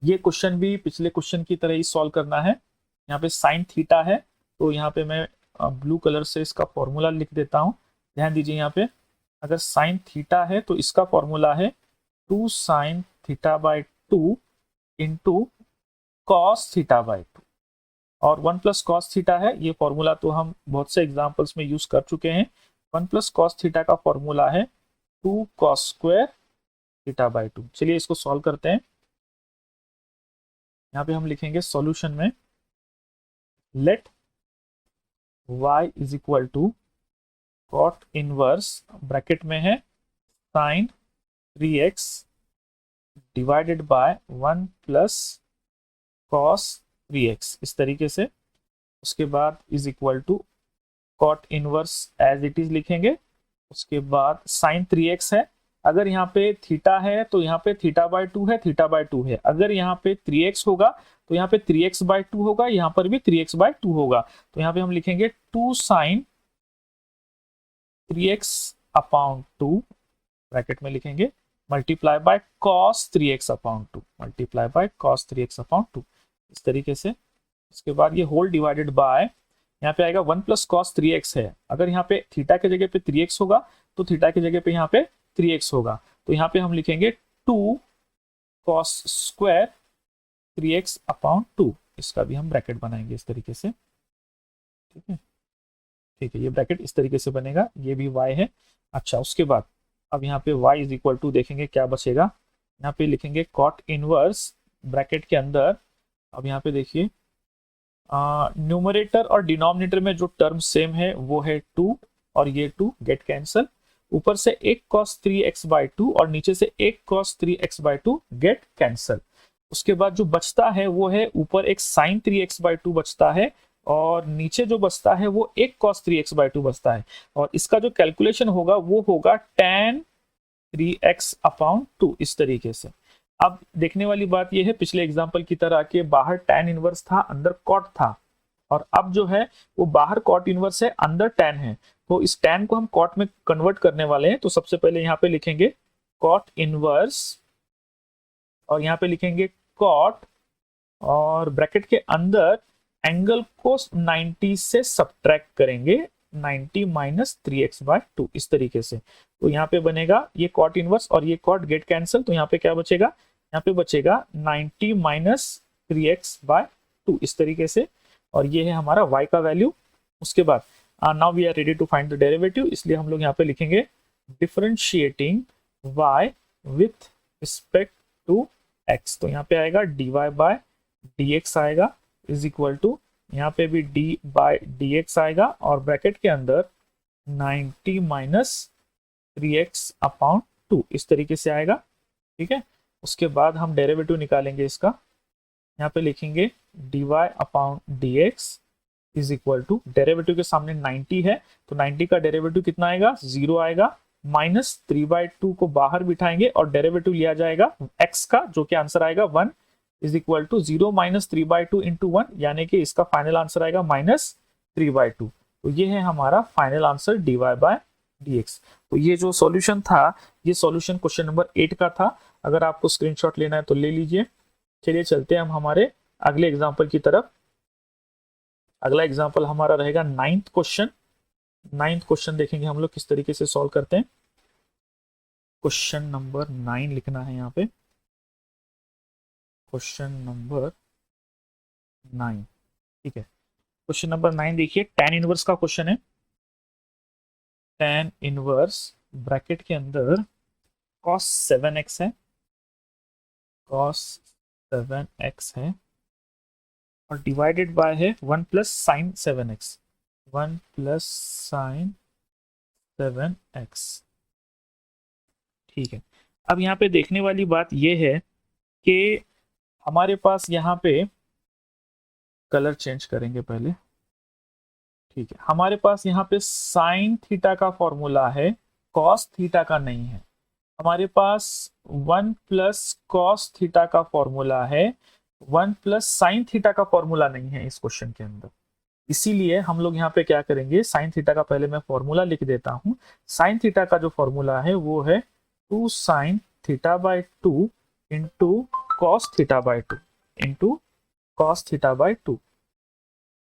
ये क्वेश्चन भी पिछले क्वेश्चन की तरह ही सॉल्व करना है। यहाँ पे साइन थीटा है, तो यहाँ पे मैं ब्लू कलर से इसका फॉर्मूला लिख देता हूँ। ध्यान दीजिए, यहाँ पे अगर साइन थीटा है तो इसका फॉर्मूला है 2 sine theta by 2 into cos theta by 2, और 1 प्लस कॉस थीटा है, ये फॉर्मूला तो हम बहुत से एग्जाम्पल्स में यूज कर चुके हैं। 1 प्लस कॉस थीटा का फॉर्मूला है 2 कॉस स्क्वायर थीटा बाय 2। चलिए इसको सॉल्व करते हैं। यहाँ पे हम लिखेंगे सॉल्यूशन में let y is equal to cot inverse, bracket में है sine 3x divided by 1 plus cos 3x इस तरीके से। उसके बाद is equal to cot inverse as it is लिखेंगे। उसके बाद साइन 3x है, अगर यहाँ पे थीटा है तो यहाँ पे थीटा बाय 2 है, थीटा बाय 2 है। अगर यहाँ पे 3x होगा तो यहाँ पे 3x बाय 2 होगा, यहाँ पर भी 3x बाय 2 होगा। तो यहाँ पे हम लिखेंगे 2 साइन 3x अपॉन 2, ब्रैकेट में लिखेंगे multiply by cos 3x upon 2, multiply by cos 3x upon 2 इस तरीके से। उसके बाद ये होल डिवाइडेड बाय, यहाँ पे आएगा 1 प्लस कॉस 3x है। अगर यहाँ पे थीटा के जगह पे 3x होगा तो थीटा की जगह पे यहाँ पे 3x होगा, तो यहाँ पे हम लिखेंगे 2 कॉस स्क्वायर 3x अपॉन 2। इसका भी हम ब्रैकेट बनाएंगे इस तरीके से, ठीक है। ठीक है, ये ब्रैकेट इस तरीके से बनेगा, ये भी y है। अच्छा, उसके बाद अब यहाँ पे y इज इक्वल टू देखेंगे क्या बचेगा। यहाँ पे लिखेंगे कॉट इनवर्स ब्रैकेट के अंदर। अब यहाँ पे देखिए न्यूमरेटर और डिनोमिनेटर में जो टर्म सेम है वो है 2 और ये 2 गेट कैंसल। ऊपर से एक cos 3x/2 और नीचे से एक cos 3x/2 गेट कैंसल। उसके बाद जो बचता है वो है ऊपर एक sin 3x/2 बचता है और नीचे जो बचता है वो एक cos 3x/2 बचता है। और इसका जो कैलकुलेशन होगा वो होगा tan 3x/2 इस तरीके से। अब देखने वाली बात यह है, पिछले एग्जांपल की तरह के बाहर tan इनवर्स था, अंदर cot था, और अब जो है वो बाहर cot इनवर्स है, अंदर tan है। तो इस tan को हम cot में कन्वर्ट करने वाले हैं। तो सबसे पहले यहाँ पे लिखेंगे cot इनवर्स और यहाँ पे लिखेंगे cot और ब्रैकेट के अंदर एंगल को 90 से सब्ट्रैक्ट करेंगे, 90 माइनस 3x/2 इस तरीके से। तो यहाँ पे बनेगा ये cot इनवर्स और ये cot गेट कैंसिल, तो यहाँ पे क्या बचेगा, यहाँ पे बचेगा 90 माइनस 3x/2 इस तरीके से। और ये है हमारा y का वैल्यू। उसके बाद now we are ready to find the derivative, इसलिए हम लोग यहाँ पे लिखेंगे differentiating y with respect to x। तो यहाँ पे आएगा dy/dx आएगा इज इक्वल टू, यहाँ पे भी d/dx आएगा और ब्रैकेट के अंदर 90 माइनस 3x/2 इस तरीके से आएगा, ठीक है। उसके बाद हम डेरिवेटिव निकालेंगे इसका। यहाँ पे लिखेंगे dy/dx is equal to, derivative के सामने 90 है तो 90 का डेरिवेटिव कितना आएगा, 0 आएगा, माइनस 3/2 को बाहर बिठाएंगे और डेरिवेटिव लिया जाएगा x का, जो कि आंसर आएगा 1 is equal to 0 minus 3/2 into 1, यानी कि इसका फाइनल आंसर आएगा माइनस 3/2। तो ये है हमारा फाइनल आंसर dy/dx। तो ये जो सॉल्यूशन था, ये सॉल्यूशन क्वेश्चन नंबर 8 का था। अगर आपको स्क्रीनशॉट लेना है तो ले लीजिए। चलिए चलते हैं हम हमारे अगले एग्जाम्पल की तरफ। अगला एग्जाम्पल हमारा रहेगा 9th क्वेश्चन। 9th क्वेश्चन देखेंगे हम लोग किस तरीके से सॉल्व करते हैं। क्वेश्चन नंबर 9 लिखना है यहाँ पे, क्वेश्चन नंबर 9, ठीक है। क्वेश्चन नंबर 9 देखिए, tan इनवर्स का क्वेश्चन है। tan इनवर्स ब्रैकेट के अंदर cos 7x है, cos 7x है और डिवाइडेड बाय है 1 plus sign 7x, 1 plus sign 7x, ठीक है। अब यहाँ पे देखने वाली बात ये है कि हमारे पास यहाँ पे कलर चेंज करेंगे पहले, ठीक है। हमारे पास यहाँ पे साइन थीटा का फॉर्मूला है, कॉस थीटा का नहीं है। हमारे पास 1 प्लस कॉस थीटा का फॉर्मूला है, 1 प्लस साइन थीटा का फॉर्मूला नहीं है इस क्वेश्चन के अंदर। इसीलिए हम लोग यहाँ पे क्या करेंगे, साइन थीटा का पहले मैं फॉर्मूला लिख देता हूँ। साइन थीटा का जो फॉर्मूला है वो है 2 sign थीटा/2 into cos थीटा/2 into cos थीटा/2,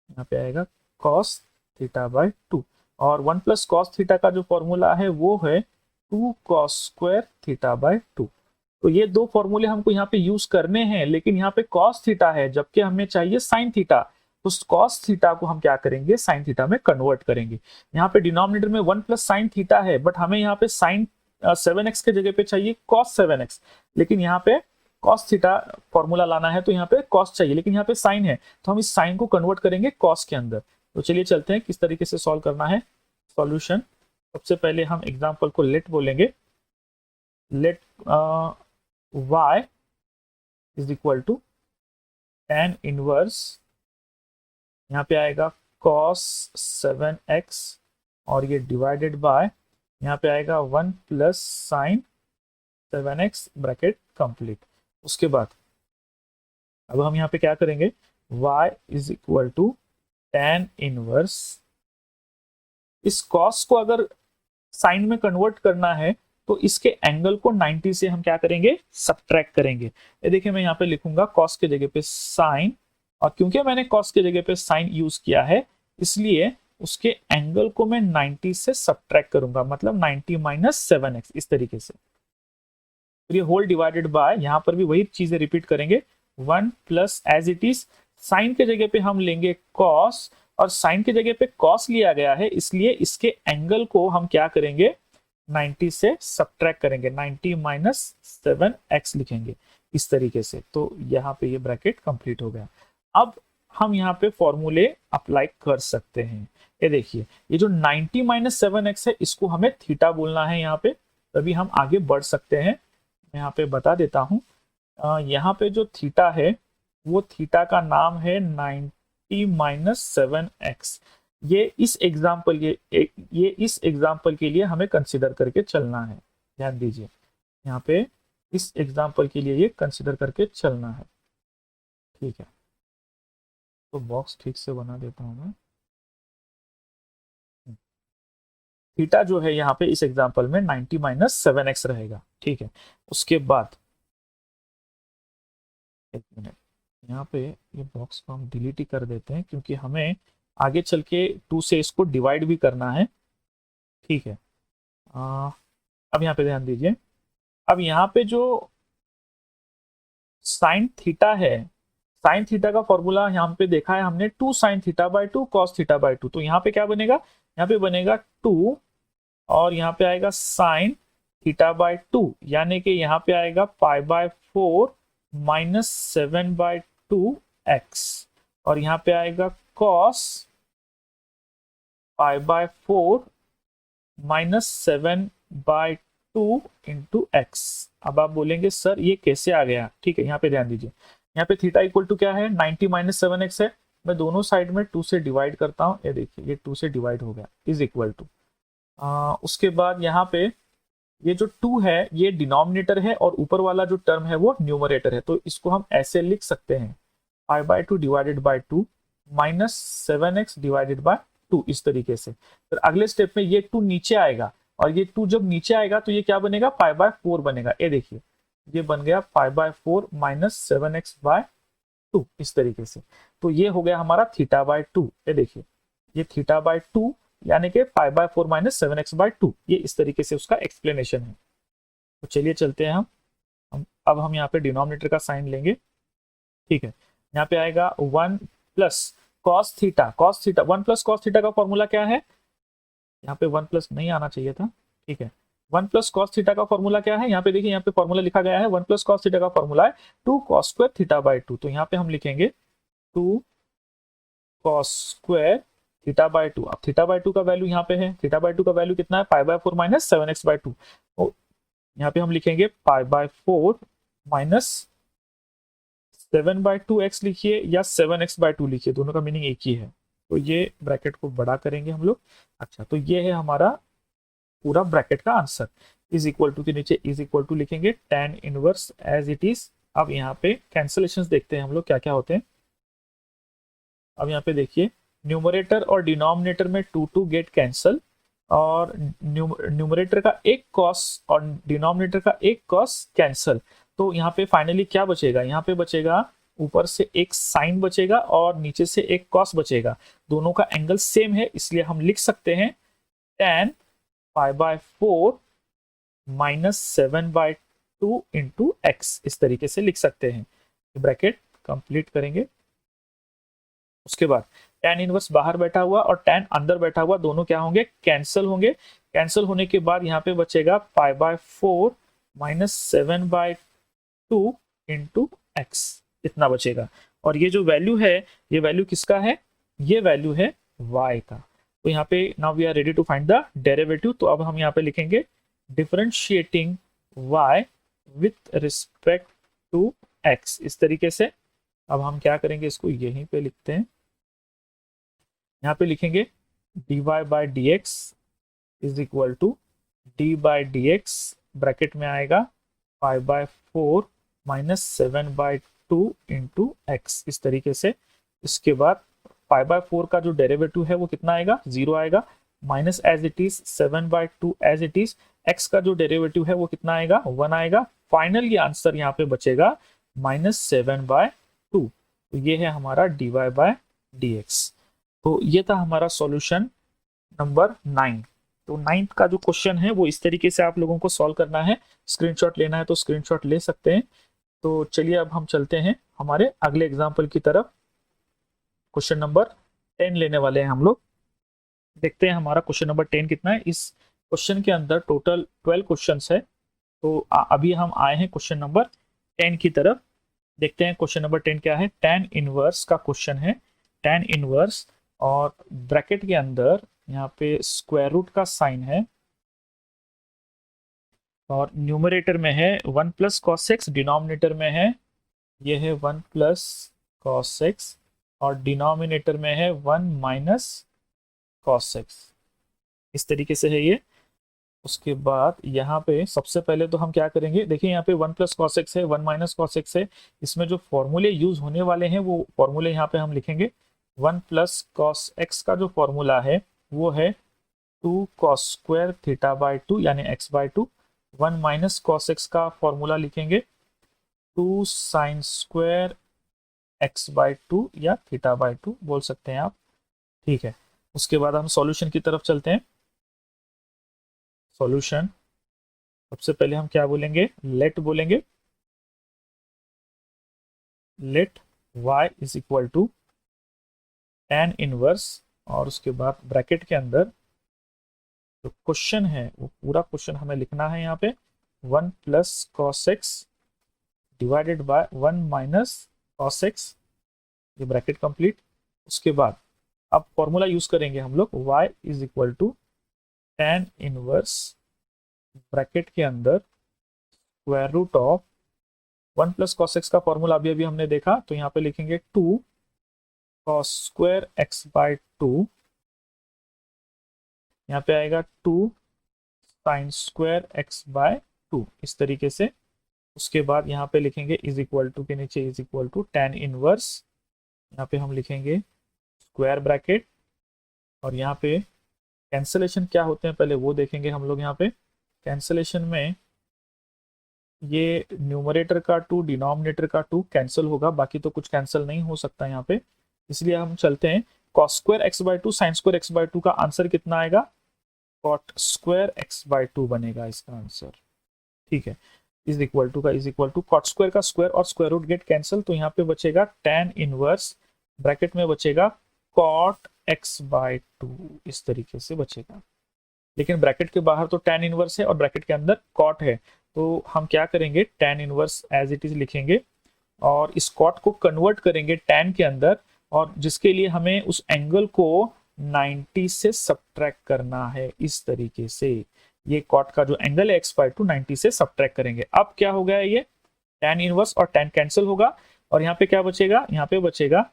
यहाँ पे आएगा कॉस थीटा/2। और 1 प्लस कॉस थीटा का जो फॉर्मूला है वो है 2 कॉस स्क्वायर थीटा/2। तो ये दो फॉर्मूले हमको यहाँ पे यूज करने हैं, लेकिन यहाँ पे कॉस थीटा है जबकि हमें चाहिए साइन थीटा। तो कॉस थीटा को हम क्या करेंगे, साइन थीटा में कन्वर्ट करेंगे। यहाँ पे डिनोमिनेटर में 1 प्लस साइन थीटा है, बट हमें यहाँ पे साइन 7x के जगह पे चाहिए cos 7x, लेकिन यहाँ पे cos थीटा फॉर्मूला लाना है तो यहाँ पे cos चाहिए, लेकिन यहाँ पे साइन है, तो हम इस साइन को कन्वर्ट करेंगे cos के अंदर। तो चलिए चलते हैं किस तरीके से सॉल्व करना है सॉल्यूशन। सबसे पहले हम एग्जांपल को लेट बोलेंगे, let y is equal to tan inverse, यहाँ पे आएगा cos 7x और ये डिवाइडेड बाय, यहाँ पे आएगा 1 plus sign 7x bracket complete. उसके बाद अब हम यहाँ पे क्या करेंगे, y is equal to tan inverse, इस cos को अगर साइन में कन्वर्ट करना है तो इसके एंगल को 90 से हम क्या करेंगे, सब्ट्रैक्ट करेंगे। ये देखिए मैं यहाँ पे लिखूंगा cos के जगह पे साइन, और क्योंकि मैंने cos के जगह पे साइन यूज किया है इसलिए उसके एंगल को मैं 90 से सब्ट्रैक्ट करूंगा, मतलब 90 माइनस 7x इस तरीके से। फिर ये होल डिवाइडेड बाय, यहां पर भी वही चीजें रिपीट करेंगे, 1 plus as it is sine के जगह पे हम लेंगे कॉस, और साइन के जगह पे कॉस लिया गया है इसलिए इसके एंगल को हम क्या करेंगे 90 से सब्ट्रैक्ट करेंगे, 90 माइनस 7x लिखेंगे इस तरीके से। तो यहाँ पे ये ब्रैकेट कंप्लीट हो गया। अब हम यहाँ पे फॉर्मूले अप्लाई कर सकते हैं। ये देखिए, ये जो 90 माइनस 7x है इसको हमें थीटा बोलना है यहाँ पे, तभी हम आगे बढ़ सकते हैं। मैं यहाँ पे बता देता हूँ, यहाँ पे जो थीटा है वो थीटा का नाम है 90 माइनस 7x। ये इस एग्जाम्पल के लिए हमें कंसिडर करके चलना है, ध्यान दीजिए, यहाँ पे इस एग्जाम्पल के लिए ये कंसिडर करके चलना है, ठीक है। तो बॉक्स ठीक से बना देता हूं मैं। थीटा जो है यहाँ पे इस एग्जाम्पल में 90 माइनस 7x रहेगा, ठीक है। उसके बाद एक मिनट, यहाँ पे ये बॉक्स को हम डिलीट ही कर देते हैं क्योंकि हमें आगे चल के 2 से इसको डिवाइड भी करना है, ठीक है। अब यहाँ पे ध्यान दीजिए, अब यहाँ पे जो साइन थीटा है, साइन थीटा का फॉर्मूला यहाँ पे देखा है हमने 2 sine theta by 2 cos theta by 2। तो यहाँ पे क्या बनेगा, यहाँ पे बनेगा 2 और यहाँ पे आएगा साइन थीटा बाई 2, यानी कि यहाँ पे आएगा pi by 4 minus 7 by 2x, और यहाँ पे आएगा cos pi by 4 minus 7 by 2 into x. अब आप बोलेंगे सर ये कैसे आ गया, ठीक है। यहाँ पे ध्यान दीजिए, यहाँ पे थीटा इक्वल टू क्या है 90 माइनस 7x है, मैं दोनों साइड में 2 से डिवाइड करता हूँ, ये देखिए ये 2 से डिवाइड हो गया, इज इक्वल टू, उसके बाद यहाँ पे ये जो 2 है ये डिनोमिनेटर है और ऊपर वाला जो टर्म है वो न्यूमरेटर है, तो इसको हम ऐसे लिख सकते हैं पाई by 2 divided by 2 minus 7x divided by 2 इस तरीके से। फिर अगले स्टेप में ये 2 नीचे आएगा, और ये 2 जब नीचे आएगा तो ये क्या बनेगा पाई बाय 4 बनेगा, ये देखिए ये बन गया पाई बाय 4 माइनस 7x बाय 2 इस तरीके से। तो ये हो गया हमारा थीटा बाय 2, ये देखिए ये थीटा बाय 2 यानी कि पाई बाय 4 माइनस 7x बाय 2, ये इस तरीके से उसका एक्सप्लेनेशन है। तो चलिए चलते हैं अब हम यहाँ पे डिनोमिनेटर का साइन लेंगे, ठीक है। यहाँ पे आएगा 1 plus cos theta, 1 plus cos theta का फॉर्मूला क्या है, यहाँ पे 1 प्लस नहीं आना चाहिए था, ठीक है। 1 प्लस कॉस थीटा का फॉर्मूला क्या है, यहाँ पे देखिए यहाँ पे फॉर्मूला लिखा गया है 1 प्लस कॉस थीटा का फॉर्मूला है 2 कॉस स्क्वायर थीटा बाय 2। तो यहाँ पे हम लिखेंगे 2 कॉस स्क्वायर थीटा बाय 2। अब थीटा बाय 2 का वैल्यू यहाँ पे है, थीटा बाय 2 का वैल्यू कितना है पाई बाय 4 माइनस 7x बाय 2। तो यहाँ पे हम लिखेंगे pi by 4 minus 7 bye 2x लिखिए या 7x बाय 2 लिखिए, दोनों का मीनिंग एक ही है। तो ये ब्रैकेट को बड़ा करेंगे हम लोग। अच्छा, तो ये है हमारा पूरा ब्रैकेट का आंसर। इज इक्वल टू के नीचे इज इक्वल टू लिखेंगे tan inverse as it is. अब यहाँ पे कैंसलेशंस देखते हैं हम लोग क्या क्या होते हैं। अब यहाँ पे देखिए न्यूमरेटर और डिनोमिनेटर में 2 गेट कैंसल, और न्यूमरेटर का एक कॉस और डिनोमिनेटर का एक कॉस कैंसल। तो यहाँ पे फाइनली क्या बचेगा, यहाँ पे बचेगा ऊपर से एक साइन बचेगा और नीचे से एक कॉस बचेगा। दोनों का एंगल सेम है इसलिए हम लिख सकते हैं tan pi by 4 minus 7 by 2 into x, इस तरीके से लिख सकते हैं। ब्रैकेट कंप्लीट करेंगे, उसके बाद tan इनवर्स बाहर बैठा हुआ और tan अंदर बैठा हुआ दोनों क्या होंगे कैंसिल होंगे। कैंसिल होने के बाद यहाँ पे बचेगा pi by 4 minus 7 by 2 into x, इतना बचेगा। और ये जो वैल्यू है ये वैल्यू किसका है, ये वैल्यू है y का। तो यहाँ पे now we are ready to find the derivative. तो अब हम यहाँ पे लिखेंगे differentiating y with respect to x, इस तरीके से। अब हम क्या करेंगे, इसको यहीं पे लिखते हैं, यहाँ पे लिखेंगे dy by dx is equal to d by dx, bracket में आएगा pi by 4 minus 7 by 2 into x, इस तरीके से। इसके बाद पाई बाय 4 का जो डेरिवेटिव है वो कितना आएगा 0 आएगा, minus as it is 7 by 2 as it is, x का जो डेरिवेटिव है वो कितना आएगा 1 आएगा। फाइनली आंसर यहाँ पे बचेगा माइनस 7 बाय 2। तो ये है हमारा dy बाय dx। तो ये था हमारा सॉल्यूशन नंबर 9। तो 9th का जो क्वेश्चन है वो इस तरीके से आप लोगों को सॉल्व करना है। स्क्रीनशॉट लेना है तो स्क्रीनशॉट ले सकते हैं। तो चलिए अब हम चलते हैं हमारे अगले एग्जाम्पल की तरफ। क्वेश्चन नंबर 10 लेने वाले हैं हम लोग। देखते हैं हमारा क्वेश्चन नंबर 10 कितना है। इस क्वेश्चन के अंदर टोटल 12 क्वेश्चन है। तो अभी हम आए हैं क्वेश्चन नंबर 10 की तरफ। देखते हैं क्वेश्चन नंबर 10 क्या है। tan इनवर्स का क्वेश्चन है। tan इनवर्स और ब्रैकेट के अंदर यहाँ पे स्क्वायर रूट का साइन है और न्यूमरेटर में है 1 प्लस कॉस एक्स, डिनोमिनेटर में है ये है 1 प्लस कॉस एक्स और डिनोमिनेटर में है 1 माइनस कॉस एक्स। इस तरीके से है ये। उसके बाद यहाँ पे सबसे पहले तो हम क्या करेंगे, देखिए यहाँ पे 1 प्लस कॉस एक्स है, 1 माइनस कॉस एक्स है। इसमें जो फॉर्मूले यूज होने वाले हैं वो फॉर्मूले यहाँ पे हम लिखेंगे। 1 प्लस कॉस एक्स का जो फॉर्मूला है वो है 2 कॉस स्क्वायर थीटा बाई 2 यानी x by 2। 1 minus cos x का फॉर्मूला लिखेंगे 2 साइन स्क्वायर एक्स बाई 2 या थीटा बाई 2 बोल सकते हैं आप। ठीक है, उसके बाद हम सॉल्यूशन की तरफ चलते हैं। सॉल्यूशन सबसे पहले हम क्या बोलेंगे, लेट बोलेंगे। Let y is equal to tan inverse और उसके बाद ब्रैकेट के अंदर जो क्वेश्चन है वो पूरा क्वेश्चन हमें लिखना है। यहाँ पे 1 plus cos x divided by 1 minus cos x, ये ब्रैकेट कंप्लीट। उसके बाद अब फॉर्मूला यूज करेंगे हम लोग y is equal to tan inverse bracket के अंदर square root of 1 plus cos x का फॉर्मूला अभी अभी हमने देखा, तो यहाँ पे लिखेंगे 2 कॉस स्क्वायर एक्स बाय 2। यहाँ पे आएगा 2 साइन स्क्वायर एक्स बाय 2 इस तरीके से। उसके बाद यहाँ पे लिखेंगे इज इक्वल टू के नीचे is equal to tan inverse, यहाँ पे हम लिखेंगे स्क्वायर ब्रैकेट और यहाँ पे कैंसलेशन क्या होते हैं पहले वो देखेंगे हम लोग। यहाँ पे कैंसलेशन में ये न्यूमरेटर का 2 डिनोमिनेटर का 2 कैंसिल होगा, बाकी तो कुछ कैंसिल नहीं हो सकता यहाँ पे। इसलिए हम चलते हैं cos square x by 2 sine square x by 2 का आंसर कितना आएगा, कॉट स्क्वायर एक्स बाई 2 बनेगा इसका आंसर। ठीक है, इज इक्वल टू का is equal to cot square का स्क्वायर और स्क्वायर रूट गेट कैंसिल, तो यहाँ पे बचेगा tan इनवर्स ब्रैकेट में बचेगा कॉट एक्स बाई 2 इस तरीके से बचेगा। लेकिन ब्रैकेट के बाहर तो tan इनवर्स है और ब्रैकेट के अंदर कॉट है, तो हम क्या करेंगे tan inverse as it is लिखेंगे और इस कॉट को कन्वर्ट करेंगे tan के अंदर, और जिसके लिए हमें उस एंगल को 90 से सब्ट्रैक्ट करना है। इस तरीके से ये कॉट का जो एंगल है x बाई 2 90 से सब्ट्रैक्ट करेंगे। अब क्या हो गया, ये tan इनवर्स और tan कैंसिल होगा और यहाँ पे क्या बचेगा, यहाँ पे बचेगा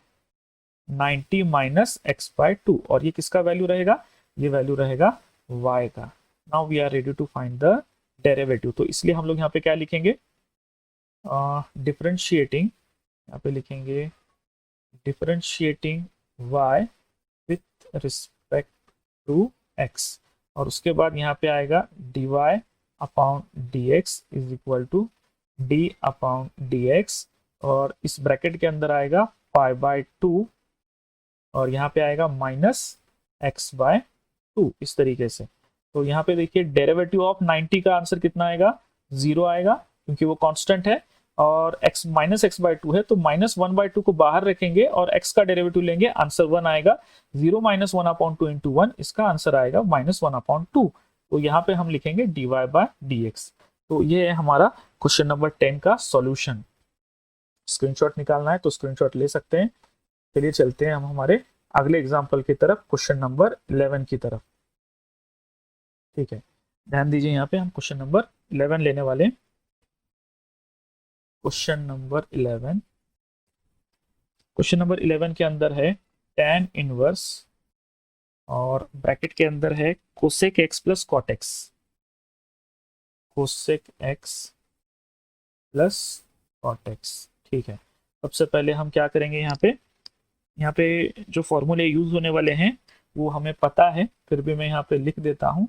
90 माइनस एक्स बाई 2 और ये किसका वैल्यू रहेगा, ये वैल्यू रहेगा y का। Now we are ready to find the derivative, तो इसलिए हम लोग यहाँ पे क्या लिखेंगे, डिफरेंशिएटिंग, यहाँ पे लिखेंगे differentiating y with respect to x और उसके बाद यहाँ पे आएगा dy upon dx is equal to d upon dx और इस ब्रैकेट के अंदर आएगा पाई बाय 2 और यहाँ पे आएगा माइनस x बाय 2 इस तरीके से। तो यहाँ पे देखिए डेरिवेटिव ऑफ 90 का आंसर कितना आएगा, 0 आएगा क्योंकि वो कांस्टेंट है और x माइनस एक्स बाई 2 है, तो माइनस 1 बाई 2 को बाहर रखेंगे और x का डेरिवेटिव लेंगे, आंसर 1 आएगा। 0 माइनस 1 अपॉन 2 इंटू 1, इसका आंसर आएगा माइनस 1 अपॉन 2। तो यहाँ पे हम लिखेंगे dy बाय dx। तो ये है हमारा क्वेश्चन नंबर 10 का सॉल्यूशन। स्क्रीनशॉट निकालना है तो स्क्रीनशॉट ले सकते हैं। चलिए चलते हैं हम हमारे अगले एग्जाम्पल की तरफ, क्वेश्चन नंबर 11 की तरफ। ठीक है, ध्यान दीजिए यहाँ पे हम क्वेश्चन नंबर 11 लेने वाले हैं। क्वेश्चन नंबर 11, क्वेश्चन नंबर 11 के अंदर है tan इनवर्स और ब्रैकेट के अंदर है cosec x plus cot x, cosec x plus cot x. ठीक है, सबसे पहले हम क्या करेंगे, यहाँ पे जो फॉर्मूले यूज होने वाले हैं वो हमें पता है, फिर भी मैं यहाँ पे लिख देता हूँ।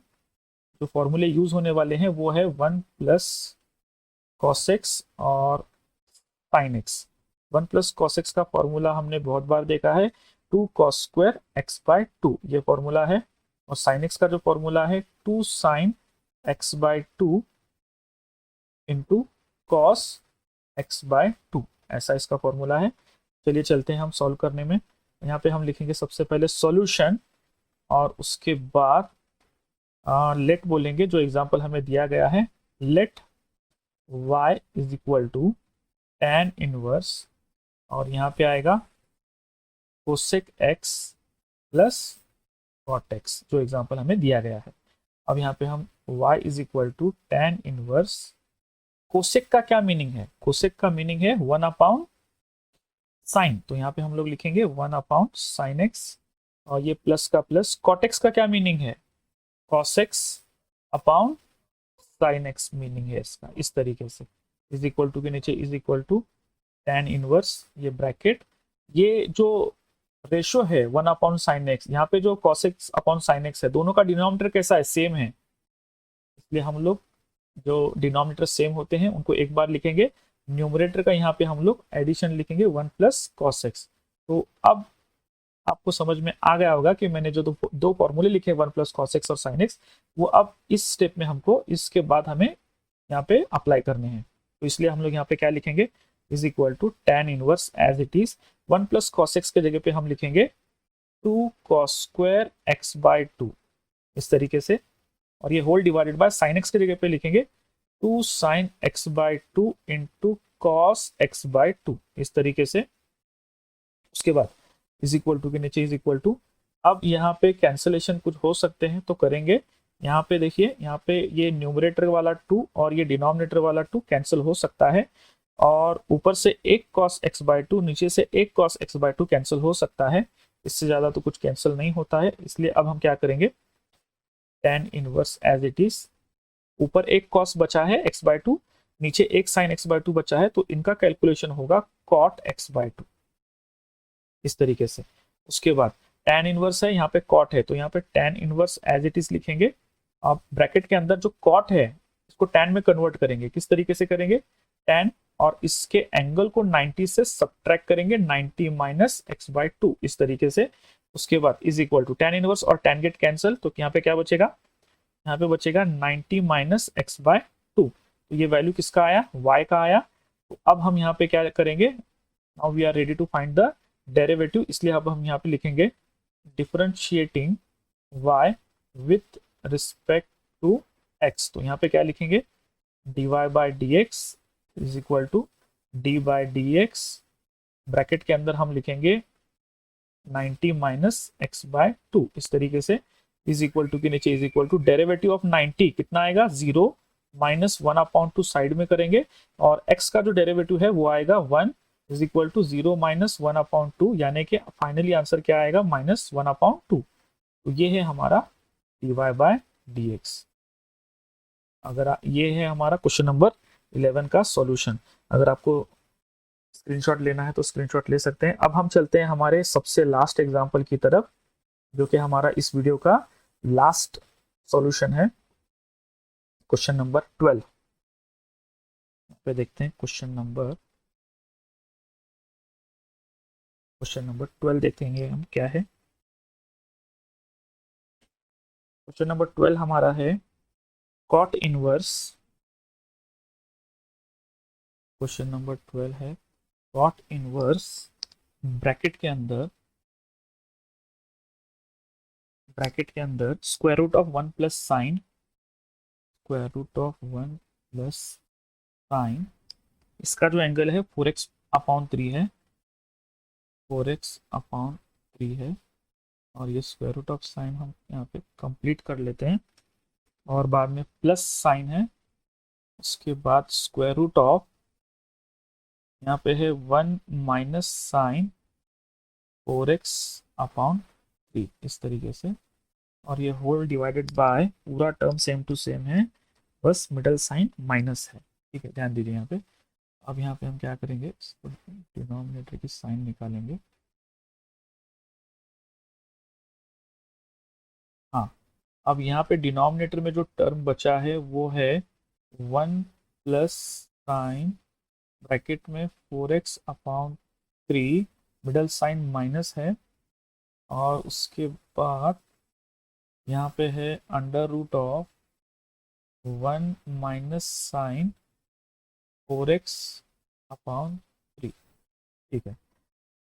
जो फॉर्मूले यूज होने वाले हैं वो है 1 प्लस कॉस एक्स और sine x. 1 plus cos x का फॉर्मूला हमने बहुत बार देखा है, 2 cos स्क्वायर x बाय 2, ये फॉर्मूला है। और साइन एक्स का जो फॉर्मूला है 2 sin x by 2 into cos x by 2, ऐसा इसका फॉर्मूला है। चलिए चलते हैं हम सॉल्व करने में। यहाँ पे हम लिखेंगे सबसे पहले सॉल्यूशन, और उसके बाद लेट बोलेंगे जो एग्जांपल हमें दिया गया है, let y is equal to tan inverse, और यहाँ पे आएगा cosec x plus cot x, जो एग्जांपल हमें दिया गया है। अब यहाँ पे हम y is equal to tan inverse, cosec का क्या मीनिंग है? कोसेक का मीनिंग है 1 अपॉन साइन, तो यहाँ पे हम लोग लिखेंगे 1 अपॉन साइन एक्स, और ये प्लस का प्लस। कॉट एक्स का क्या मीनिंग है? Cos x upon sine x meaning है इसका, इस तरीके से। इज इक्वल टू के नीचे is equal to tan inverse, ये ब्रैकेट, ये जो रेशो है 1 अपॉन साइन एक्स, यहाँ पे जो cos x upon sine x है, दोनों का डिनोमिनेटर कैसा है? सेम है, इसलिए हम लोग जो डिनोमिनेटर सेम होते हैं उनको एक बार लिखेंगे। न्यूमरेटर का यहाँ पे हम लोग एडिशन लिखेंगे 1 प्लस कॉस एक्स। तो अब आपको समझ में आ गया होगा कि मैंने जो दो फॉर्मूले लिखे 1 प्लस कॉस एक्स और साइन एक्स, वो अब इस स्टेप में हमको इसके बाद हमें यहाँ पे अप्लाई करने हैं। तो इसलिए हम लोग यहाँ पे क्या लिखेंगे? Is equal to tan inverse as it is, 1 plus cos x के जगह पे हम लिखेंगे 2 कॉस स्क्वायर एक्स बाय 2, इस तरीके से। और ये whole divided by sine x के जगह पे लिखेंगे 2 sine x by 2 into cos x by 2, इस तरीके से। उसके बाद इज इक्वल टू के नीचे इज इक्वल टू, अब यहाँ पे कैंसलेशन कुछ हो सकते हैं तो करेंगे। यहाँ पे देखिए, यहाँ पे ये न्यूमरेटर वाला 2 और ये डिनोमिनेटर वाला 2 कैंसिल हो सकता है, और ऊपर से एक कॉस एक्स बाय 2, नीचे से एक कॉस एक्स बाय 2 कैंसिल हो सकता है। इससे ज़्यादा तो कुछ कैंसिल नहीं होता है, इसलिए अब हम क्या करेंगे? tan inverse as it is, ऊपर एक कॉस बचा है x बाय 2, नीचे एक साइन x बाय 2 बचा है, तो इनका कैलकुलेशन होगा cot x बाय 2, इस तरीके से। उसके बाद tan इनवर्स है, यहाँ पे cot है, तो यहाँ पे tan inverse as it is लिखेंगे। अब ब्रैकेट के अंदर जो cot है इसको tan में कन्वर्ट करेंगे। किस तरीके से करेंगे? tan और इसके एंगल को 90 से सब्ट्रैक्ट करेंगे, 90 माइनस x बाय 2, इस तरीके से। उसके बाद is equal to tan inverse और tan गेट कैंसिल, तो यहाँ पे क्या बचेगा? यहाँ पे बचेगा 90 माइनस एक्स बाय 2, तो ये वैल्यू किसका आया? y का आया। तो अब हम यहाँ पे क्या करेंगे? Now we are ready to find the derivative, इसलिए अब हम यहाँ पे लिखेंगे differentiating y with respect to x, तो यहाँ पे क्या लिखेंगे? dy by dx is equal to d by dx, bracket के अंदर हम लिखेंगे 90 माइनस एक्स बाय 2, इस तरीके से। इज इक्वल टू के नीचे is equal to derivative of 90 कितना आएगा? 0 माइनस 1 अपॉन 2 साइड में करेंगे, और x का जो डेरिवेटिव है वो आएगा 1 is equal to 0 minus 1 upon 2, यानी कि फाइनली आंसर क्या आएगा? Minus 1 upon 2। तो ये है हमारा dy बाय dx। अगर ये है हमारा क्वेश्चन नंबर 11 का सॉल्यूशन। अगर आपको स्क्रीनशॉट लेना है तो स्क्रीनशॉट ले सकते हैं। अब हम चलते हैं हमारे सबसे लास्ट एग्जांपल की तरफ, जो कि हमारा इस वीडियो का लास्ट सॉल्यूशन है, क्वेश्चन नंबर 12 पे देखते हैं। क्वेश्चन नंबर 12 देखेंगे हम क्या है। क्वेश्चन नंबर 12 हमारा है कॉट इनवर्स। क्वेश्चन नंबर 12 है कॉट इनवर्स, ब्रैकेट के अंदर square root of 1 plus sine, square root of 1 plus sine, इसका जो एंगल है 4x अपॉन 3 है, 4x अपॉन 3 है, और ये स्क्वायर रूट ऑफ साइन हम यहाँ पे कंप्लीट कर लेते हैं, और बाद में प्लस साइन है। उसके बाद स्क्वायर रूट ऑफ यहाँ पे है 1 माइनस साइन 4x अपॉन 3, इस तरीके से। और ये होल डिवाइडेड बाय, पूरा टर्म सेम टू सेम है, बस मिडल साइन माइनस है, ठीक है, ध्यान दीजिए यहाँ पे। अब यहाँ पे हम क्या करेंगे? इसको डिनोमिनेटर की साइन निकालेंगे। हाँ, अब यहाँ पे डिनोमिनेटर में जो टर्म बचा है वो है 1 प्लस साइन ब्रैकेट में 4x upon 3, middle sign minus है, और उसके बाद यहाँ पे है under root of 1 minus sine 4x upon 3। ठीक है,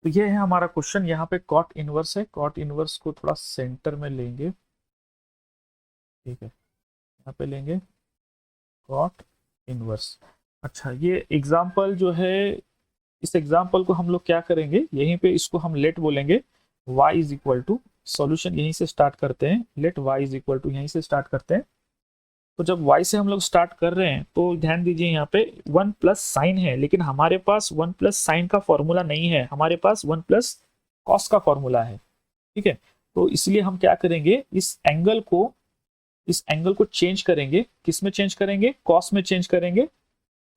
तो ये है हमारा क्वेश्चन। यहाँ पे कॉट इनवर्स है, कॉट इनवर्स को थोड़ा सेंटर में लेंगे। ठीक है, यहाँ पे लेंगे कॉट इनवर्स। अच्छा, ये एग्जाम्पल जो है, इस एग्जाम्पल को हम लोग क्या करेंगे, यहीं पे इसको हम लेट बोलेंगे। y is equal to, solution यहीं से स्टार्ट करते हैं, let y is equal to यहीं से स्टार्ट करते हैं। तो जब y से हम लोग स्टार्ट कर रहे हैं तो ध्यान दीजिए यहाँ पे 1 प्लस साइन है, लेकिन हमारे पास 1 प्लस साइन का फॉर्मूला नहीं है, हमारे पास 1 प्लस कॉस का फॉर्मूला है। ठीक है, तो इसलिए हम क्या करेंगे, इस एंगल को चेंज करेंगे। किस में चेंज करेंगे, कॉस में चेंज करेंगे।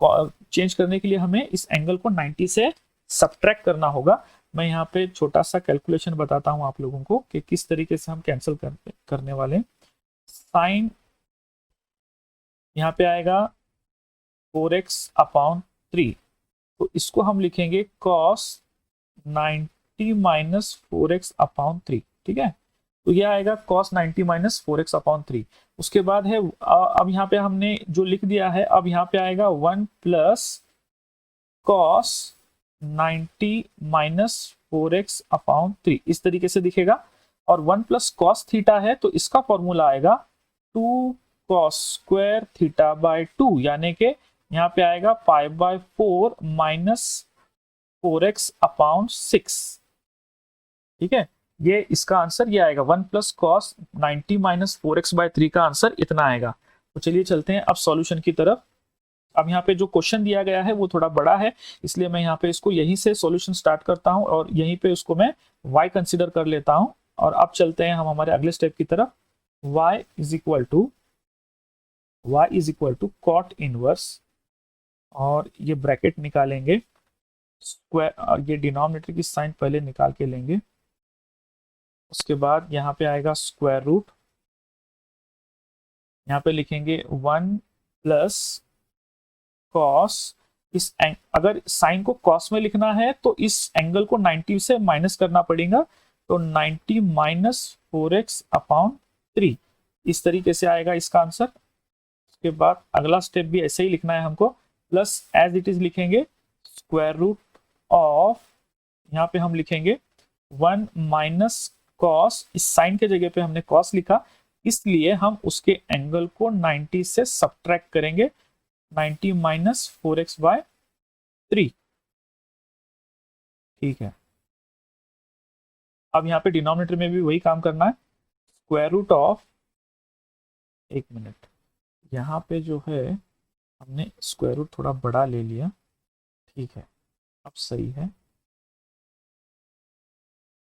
चेंज करने के लिए हमें इस एंगल को 90 से सब्ट्रैक्ट करना होगा। मैं यहाँ पे छोटा सा कैलकुलेशन बताता हूँ आप लोगों को कि किस तरीके से हम कैंसिल करने वाले हैं। साइन यहाँ पे आएगा 4x अपॉन 3, तो इसको हम लिखेंगे cos 90 माइनस 4x अपॉन 3। ठीक है, तो यह आएगा cos 90 माइनस 4x अपॉन 3। उसके बाद है अब यहाँ पे हमने जो लिख दिया है, अब यहाँ पे आएगा 1 plus cos 90 minus 4x upon 3, इस तरीके से दिखेगा। और 1 प्लस cos थीटा है तो इसका फॉर्मूला आएगा 2 cos स्क्वायर थीटा बाय 2, यानी कि यहाँ पे आएगा pi by 4 minus 4x upon 6। ठीक है, ये इसका आंसर ये आएगा 1 plus cos 90 minus 4x bye 3 का आंसर इतना आएगा। तो चलिए चलते हैं अब सॉल्यूशन की तरफ। अब यहाँ पे जो क्वेश्चन दिया गया है वो थोड़ा बड़ा है, इसलिए मैं यहाँ पे इसको यहीं से सॉल्यूशन स्टार्ट करता हूँ और यहीं पे उसको मैं y कंसिडर कर लेता हूँ। और अब चलते हैं हम हमारे अगले स्टेप की तरफ। y is equal to cot inverse, और ये ब्रैकेट निकालेंगे स्क्वायर, और ये डिनोमिनेटर की साइन पहले निकाल के लेंगे। उसके बाद यहाँ पे आएगा स्क्वायर रूट, यहाँ पे लिखेंगे 1 प्लस कॉस, अगर साइन को कॉस में लिखना है तो इस एंगल को 90 से माइनस करना पड़ेगा, तो 90 माइनस 4x अपॉन 3, इस तरीके से आएगा इसका आंसर। उसके बाद अगला स्टेप भी ऐसे ही लिखना है हमको, प्लस एज इट इज लिखेंगे स्क्वायर रूट ऑफ, यहाँ पे हम लिखेंगे 1 माइनस कॉस, इस साइन के जगह पे हमने कॉस लिखा, इसलिए हम उसके एंगल को 90 से सब्ट्रैक्ट करेंगे, 90 माइनस 4x बाय 3। ठीक है, अब यहाँ पे डिनोमिनेटर में भी वही काम करना है, स्क्वायर रूट ऑफ, एक मिनट, यहाँ पे जो है हमने स्क्वायर रूट थोड़ा बड़ा ले लिया। ठीक है, अब सही है।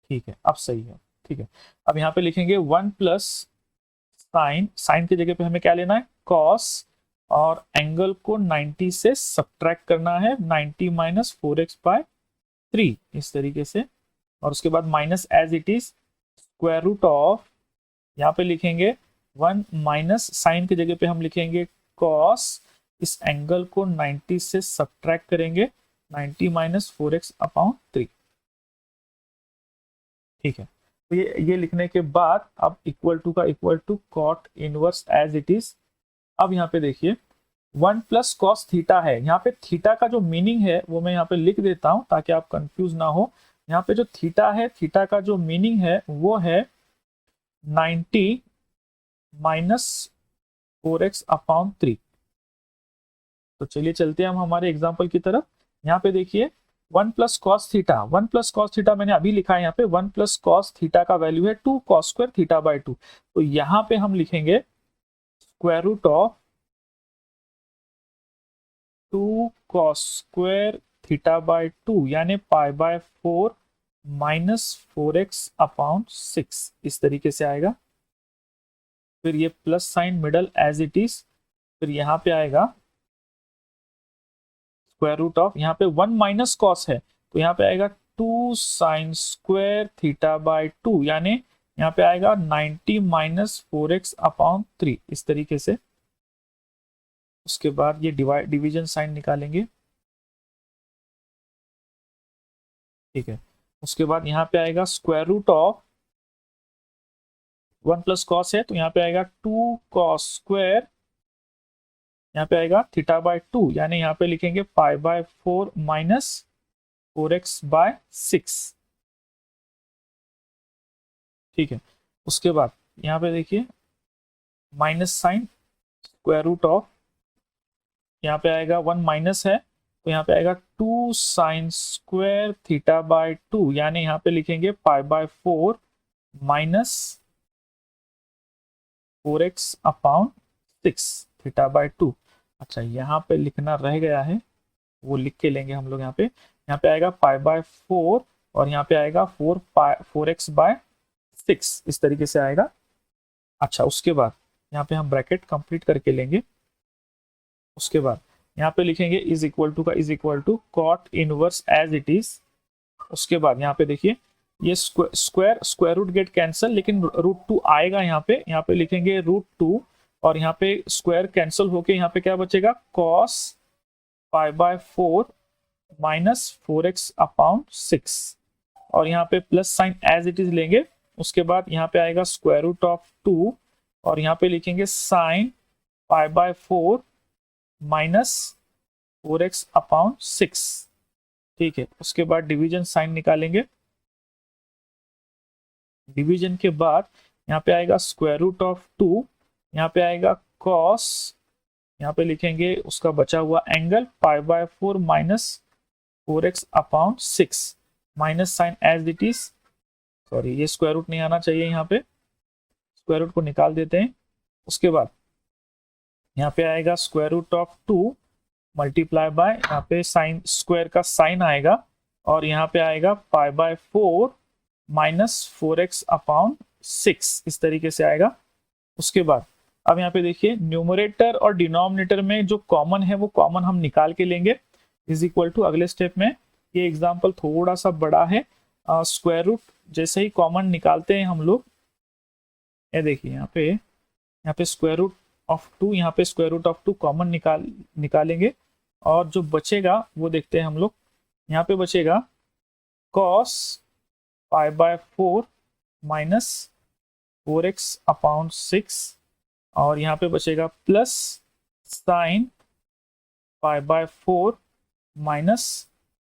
ठीक है, अब सही है। ठीक है, अब यहाँ पे लिखेंगे 1 प्लस साइन की जगह पे हमें क्या लेना है, कॉस, और एंगल को 90 से सब्ट्रैक्ट करना है, 90 माइनस 4x बाय 3, इस तरीके से। और उसके बाद minus as it is square root of, यहाँ पे लिखेंगे 1 माइनस साइन की जगह पे हम लिखेंगे कॉस, इस एंगल को 90 से सब्ट्रैक्ट करेंगे, 90 माइनस 4x अपॉन 3। ठीक है, तो ये लिखने के बाद अब इक्वल टू का equal to cot inverse as it is. अब यहाँ पे देखिए 1 प्लस कॉस थीटा है, यहाँ पे थीटा का जो मीनिंग है वो मैं यहाँ पे लिख देता हूँ ताकि आप कंफ्यूज ना हो। यहाँ पे जो थीटा है, थीटा का जो मीनिंग है वो है 90 माइनस 4x अपॉन 3। तो चलिए चलते हैं हम हमारे एग्जाम्पल की तरफ। यहाँ पे देखिए 1 plus cos theta, 1 plus cos theta मैंने अभी लिखा है, यहाँ पे 1 प्लस कॉस थीटा का वैल्यू है 2 कॉस स्क्वायर थीटा बाय 2, तो यहाँ पे हम लिखेंगे square root of 2 cos square theta by 2, यानी पाई बाय 4 माइनस 4x अपॉन 6, इस तरीके से आएगा। फिर ये plus sign middle age it is, फिर यहाँ पे आएगा स्क्वायर रूट ऑफ, यहाँ पे 1 माइनस कॉस है तो यहाँ पे आएगा 2 साइन स्क्वायर थीटा बाय 2, यानी यहाँ पे आएगा 90 माइनस 4x अपॉन 3, इस तरीके से। उसके बाद ये डिवीजन साइन निकालेंगे। ठीक है, उसके बाद यहाँ पे आएगा square root of one plus cos है तो यहाँ पे आएगा 2 cos², यहाँ पे आएगा θ/2, यानी यहाँ पे लिखेंगे π/4 माइनस 4x/6। ठीक है, उसके बाद यहाँ पे देखिए minus sine square root of, यहाँ पे आएगा 1 माइनस है तो यहाँ पे आएगा 2 sin² θ/2, यानी यहाँ पे लिखेंगे π/4 माइनस 4x/6 θ/2। अच्छा, यहाँ पे लिखना रह गया है, वो लिख के लेंगे हम लोग। यहाँ पे आएगा π/4 और यहाँ पे आएगा 4x/6, इस तरीके से आएगा। अच्छा, उसके बाद यहाँ पे हम ब्रैकेट कंप्लीट करके लेंगे। उसके बाद यहाँ पे लिखेंगे इज इक्वल टू का is equal to cot inverse as it is. उसके बाद यहाँ पे देखिए ये स्क्वायर रूट गेट कैंसिल, लेकिन √2 आएगा यहाँ पे लिखेंगे √2 और यहाँ पे स्क्वायर कैंसिल होके यहाँ पे क्या बचेगा, cos π/4 माइनस 4x/6 और यहाँ पे plus sine as it is लेंगे। उसके बाद यहाँ पे आएगा √2 और यहाँ पे लिखेंगे साइन π/4 माइनस 4x/6। ठीक है, उसके बाद डिवीजन साइन निकालेंगे। डिवीजन के बाद यहाँ पे आएगा √2, यहाँ पे आएगा cos, यहाँ पे लिखेंगे उसका बचा हुआ angle π/4 minus 4x/6 minus sine as it is. Sorry, ये स्क्वायर रूट नहीं आना चाहिए, यहाँ पे स्क्वायर रूट को निकाल देते हैं। उसके बाद यहाँ पे आएगा √2 मल्टीप्लाई बाय, यहाँ पे साइन स्क्वायर का साइन आएगा और यहाँ पे आएगा π/4 माइनस 4x/6, इस तरीके से आएगा। उसके बाद अब यहाँ पे देखिए न्यूमरेटर और डिनोमिनेटर में जो कॉमन है वो कॉमन हम निकाल के लेंगे। इज इक्वल टू अगले स्टेप में, ये एग्जांपल थोड़ा सा बड़ा है, स्क्वायर रूट जैसे ही कॉमन निकालते हैं हम लोग, ये देखिए यहाँ पे स्क्वायर रूट ऑफ 2, यहाँ पे स्क्वायर रूट ऑफ 2 कॉमन निकालेंगे और जो बचेगा वो देखते हैं हम लोग। यहाँ पे बचेगा cos π/4 माइनस 4x/6 और यहाँ पे बचेगा प्लस साइन π/4 माइनस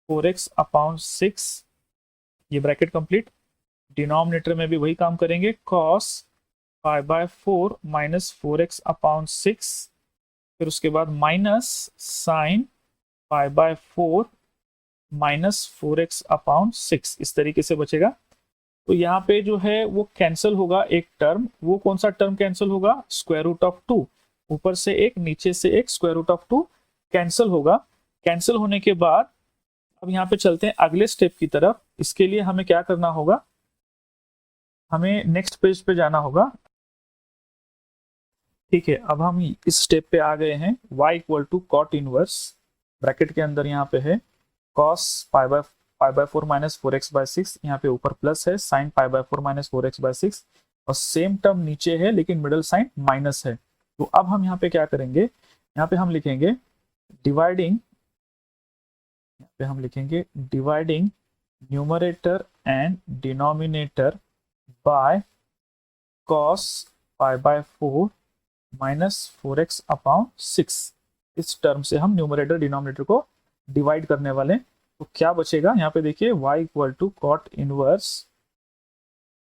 4x/6। ये ब्रैकेट कंप्लीट। डिनोमिनेटर में भी वही काम करेंगे, cos π/4 माइनस 4x/6, फिर उसके बाद माइनस साइन π/4 माइनस 4x/6, इस तरीके से बचेगा। तो यहाँ पे जो है वो कैंसिल होगा एक टर्म, वो कौन सा टर्म कैंसिल होगा, √2, ऊपर से एक नीचे से एक √2 कैंसिल होगा। कैंसिल होने के बाद अब यहाँ पे चलते हैं अगले स्टेप की तरफ। इसके लिए हमें क्या करना होगा, हमें नेक्स्ट पेज पे जाना होगा। ठीक है, अब हम इस स्टेप पे आ गए हैं, y equal to cot inverse, bracket के अंदर यहाँ पे है cos π/4 माइनस 4x/6, यहाँ पे ऊपर प्लस है साइन π/4 माइनस 4x/6 और सेम टर्म नीचे है लेकिन मिडल साइन माइनस है। तो अब हम यहाँ पे क्या करेंगे, यहाँ पे हम लिखेंगे डिवाइडिंग, यहाँ पे हम लिखेंगे dividing numerator and denominator by cos π/4 minus 4x/6। इस टर्म से हम न्यूमरेटर डिनोमिनेटर को डिवाइड करने वाले। तो क्या बचेगा, यहाँ पे देखिए y equal to cot inverse,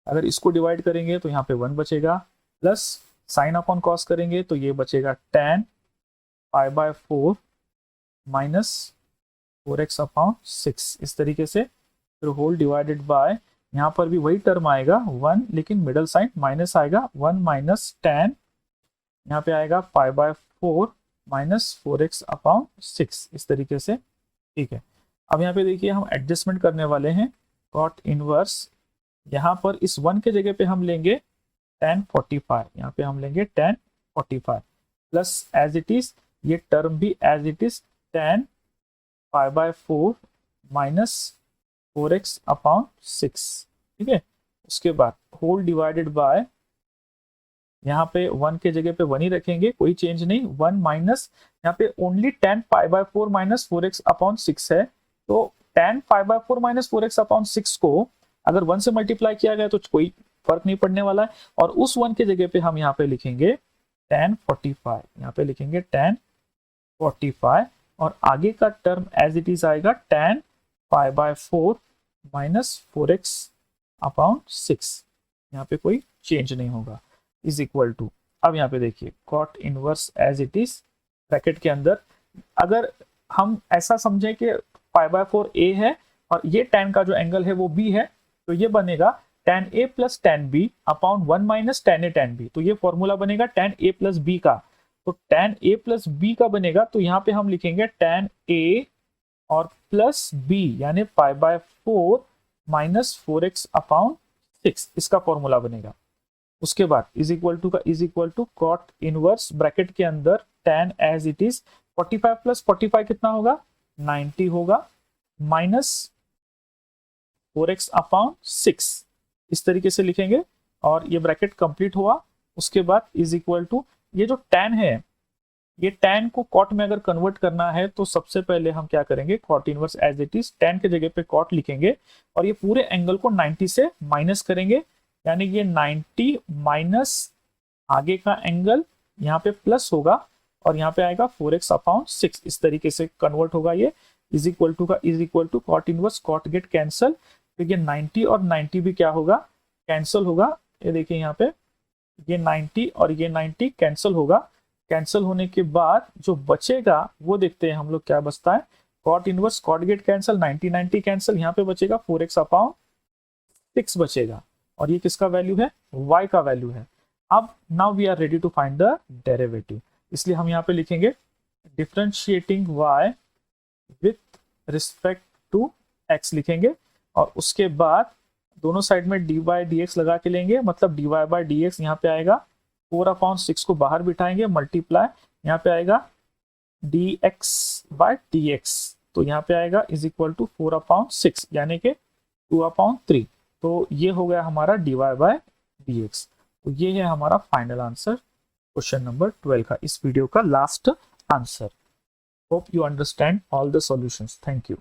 अगर इसको डिवाइड करेंगे तो यहाँ पे 1 बचेगा, प्लस साइन अपॉन कॉस करेंगे तो ये बचेगा tan π/4 माइनस 4x/6, इस तरीके से। फिर होल डिवाइडेड बाय, यहाँ पर भी वही टर्म आएगा 1 लेकिन मिडल साइन माइनस आएगा, 1 माइनस tan, यहाँ पे आएगा π/4 माइनस 4x/6, इस तरीके से। ठीक है, अब यहाँ पे देखिए हम एडजस्टमेंट करने वाले हैं कॉट इनवर्स। यहाँ पर इस 1 के जगह पे हम लेंगे tan 45, यहाँ पे हम लेंगे tan 45 plus as it is ये टर्म भी as it is tan π/4 minus 4x/6। ठीक है, उसके बाद होल डिवाइडेड बाय, यहाँ पे 1 के जगह पे 1 ही रखेंगे, कोई चेंज नहीं, 1 माइनस, यहाँ पे ओनली tan π/4 माइनस 4x/6 है, तो tan π/4 माइनस 4x/6 को अगर 1 से मल्टीप्लाई किया गया तो कोई फर्क नहीं पड़ने वाला है। और उस 1 के जगह पे हम यहाँ पे लिखेंगे tan 45, यहाँ पे लिखेंगे tan 45 और आगे का टर्म एज इट इज आएगा tan π/4 माइनस 4x अपॉन 6, यहाँ पे कोई चेंज नहीं होगा, इज इक्वल टू, अब यहाँ पे देखिए cot inverse as it is bracket के अंदर, अगर हम ऐसा समझें कि π/4 a है और ये tan का जो एंगल है वो b है, तो ये बनेगा tan a plus tan b upon 1 minus tan a tan b, तो ये फॉर्मूला बनेगा tan a प्लस b का। तो tan a प्लस b का बनेगा, तो यहाँ पे हम लिखेंगे tan a और प्लस b यानी π/4 माइनस 4x अपॉन 6, इसका फॉर्मूला बनेगा। उसके बाद is equal to cot inverse bracket के अंदर tan as it is 45 plus 45 कितना होगा 90 होगा, माइनस 4x अपॉन 6, इस तरीके से लिखेंगे और ये ब्रैकेट कंप्लीट हुआ। उसके बाद इज इक्वल टू ये जो tan है, ये tan को cot में अगर कन्वर्ट करना है तो सबसे पहले हम क्या करेंगे, cot inverse as it is tan के जगह पे cot लिखेंगे और ये पूरे एंगल को 90 से माइनस करेंगे, यानी ये 90 माइनस आगे का एंगल यहाँ पे प्लस होगा और यहाँ पे आएगा 4x अपॉन 6, इस तरीके से कन्वर्ट होगा ये। Is equal to cot inverse cot get cancel, तो ये 90 और 90 भी क्या होगा कैंसल होगा, ये देखिए यहाँ पे ये 90 और ये 90 कैंसल होगा। कैंसल होने के बाद जो बचेगा वो देखते हैं हम लोग क्या बचता है, cot inverse cot get cancel, 90 90 cancel, यहाँ पे बचेगा 4x अपॉन 6 बचेगा और ये किसका वैल्यू है, y का वैल्यू है। अब now we are ready to find the derivative, इसलिए हम यहाँ पे लिखेंगे differentiating y with respect to x लिखेंगे और उसके बाद दोनों साइड में dy dx लगा के लेंगे, मतलब dy dx यहाँ पे आएगा 4 अपॉन 6 को बाहर बिठाएंगे, मल्टीप्लाई यहाँ पे आएगा dx dx, तो यहाँ पे आएगा इज इक्वल टू 4 अपॉन 6 यानी कि 2 अपॉन 3, तो ये हो गया हमारा dy dx। तो ये है हमारा फाइनल आंसर क्वेश्चन नंबर 12 का, इस वीडियो का last answer. Hope you understand all the solutions. Thank you.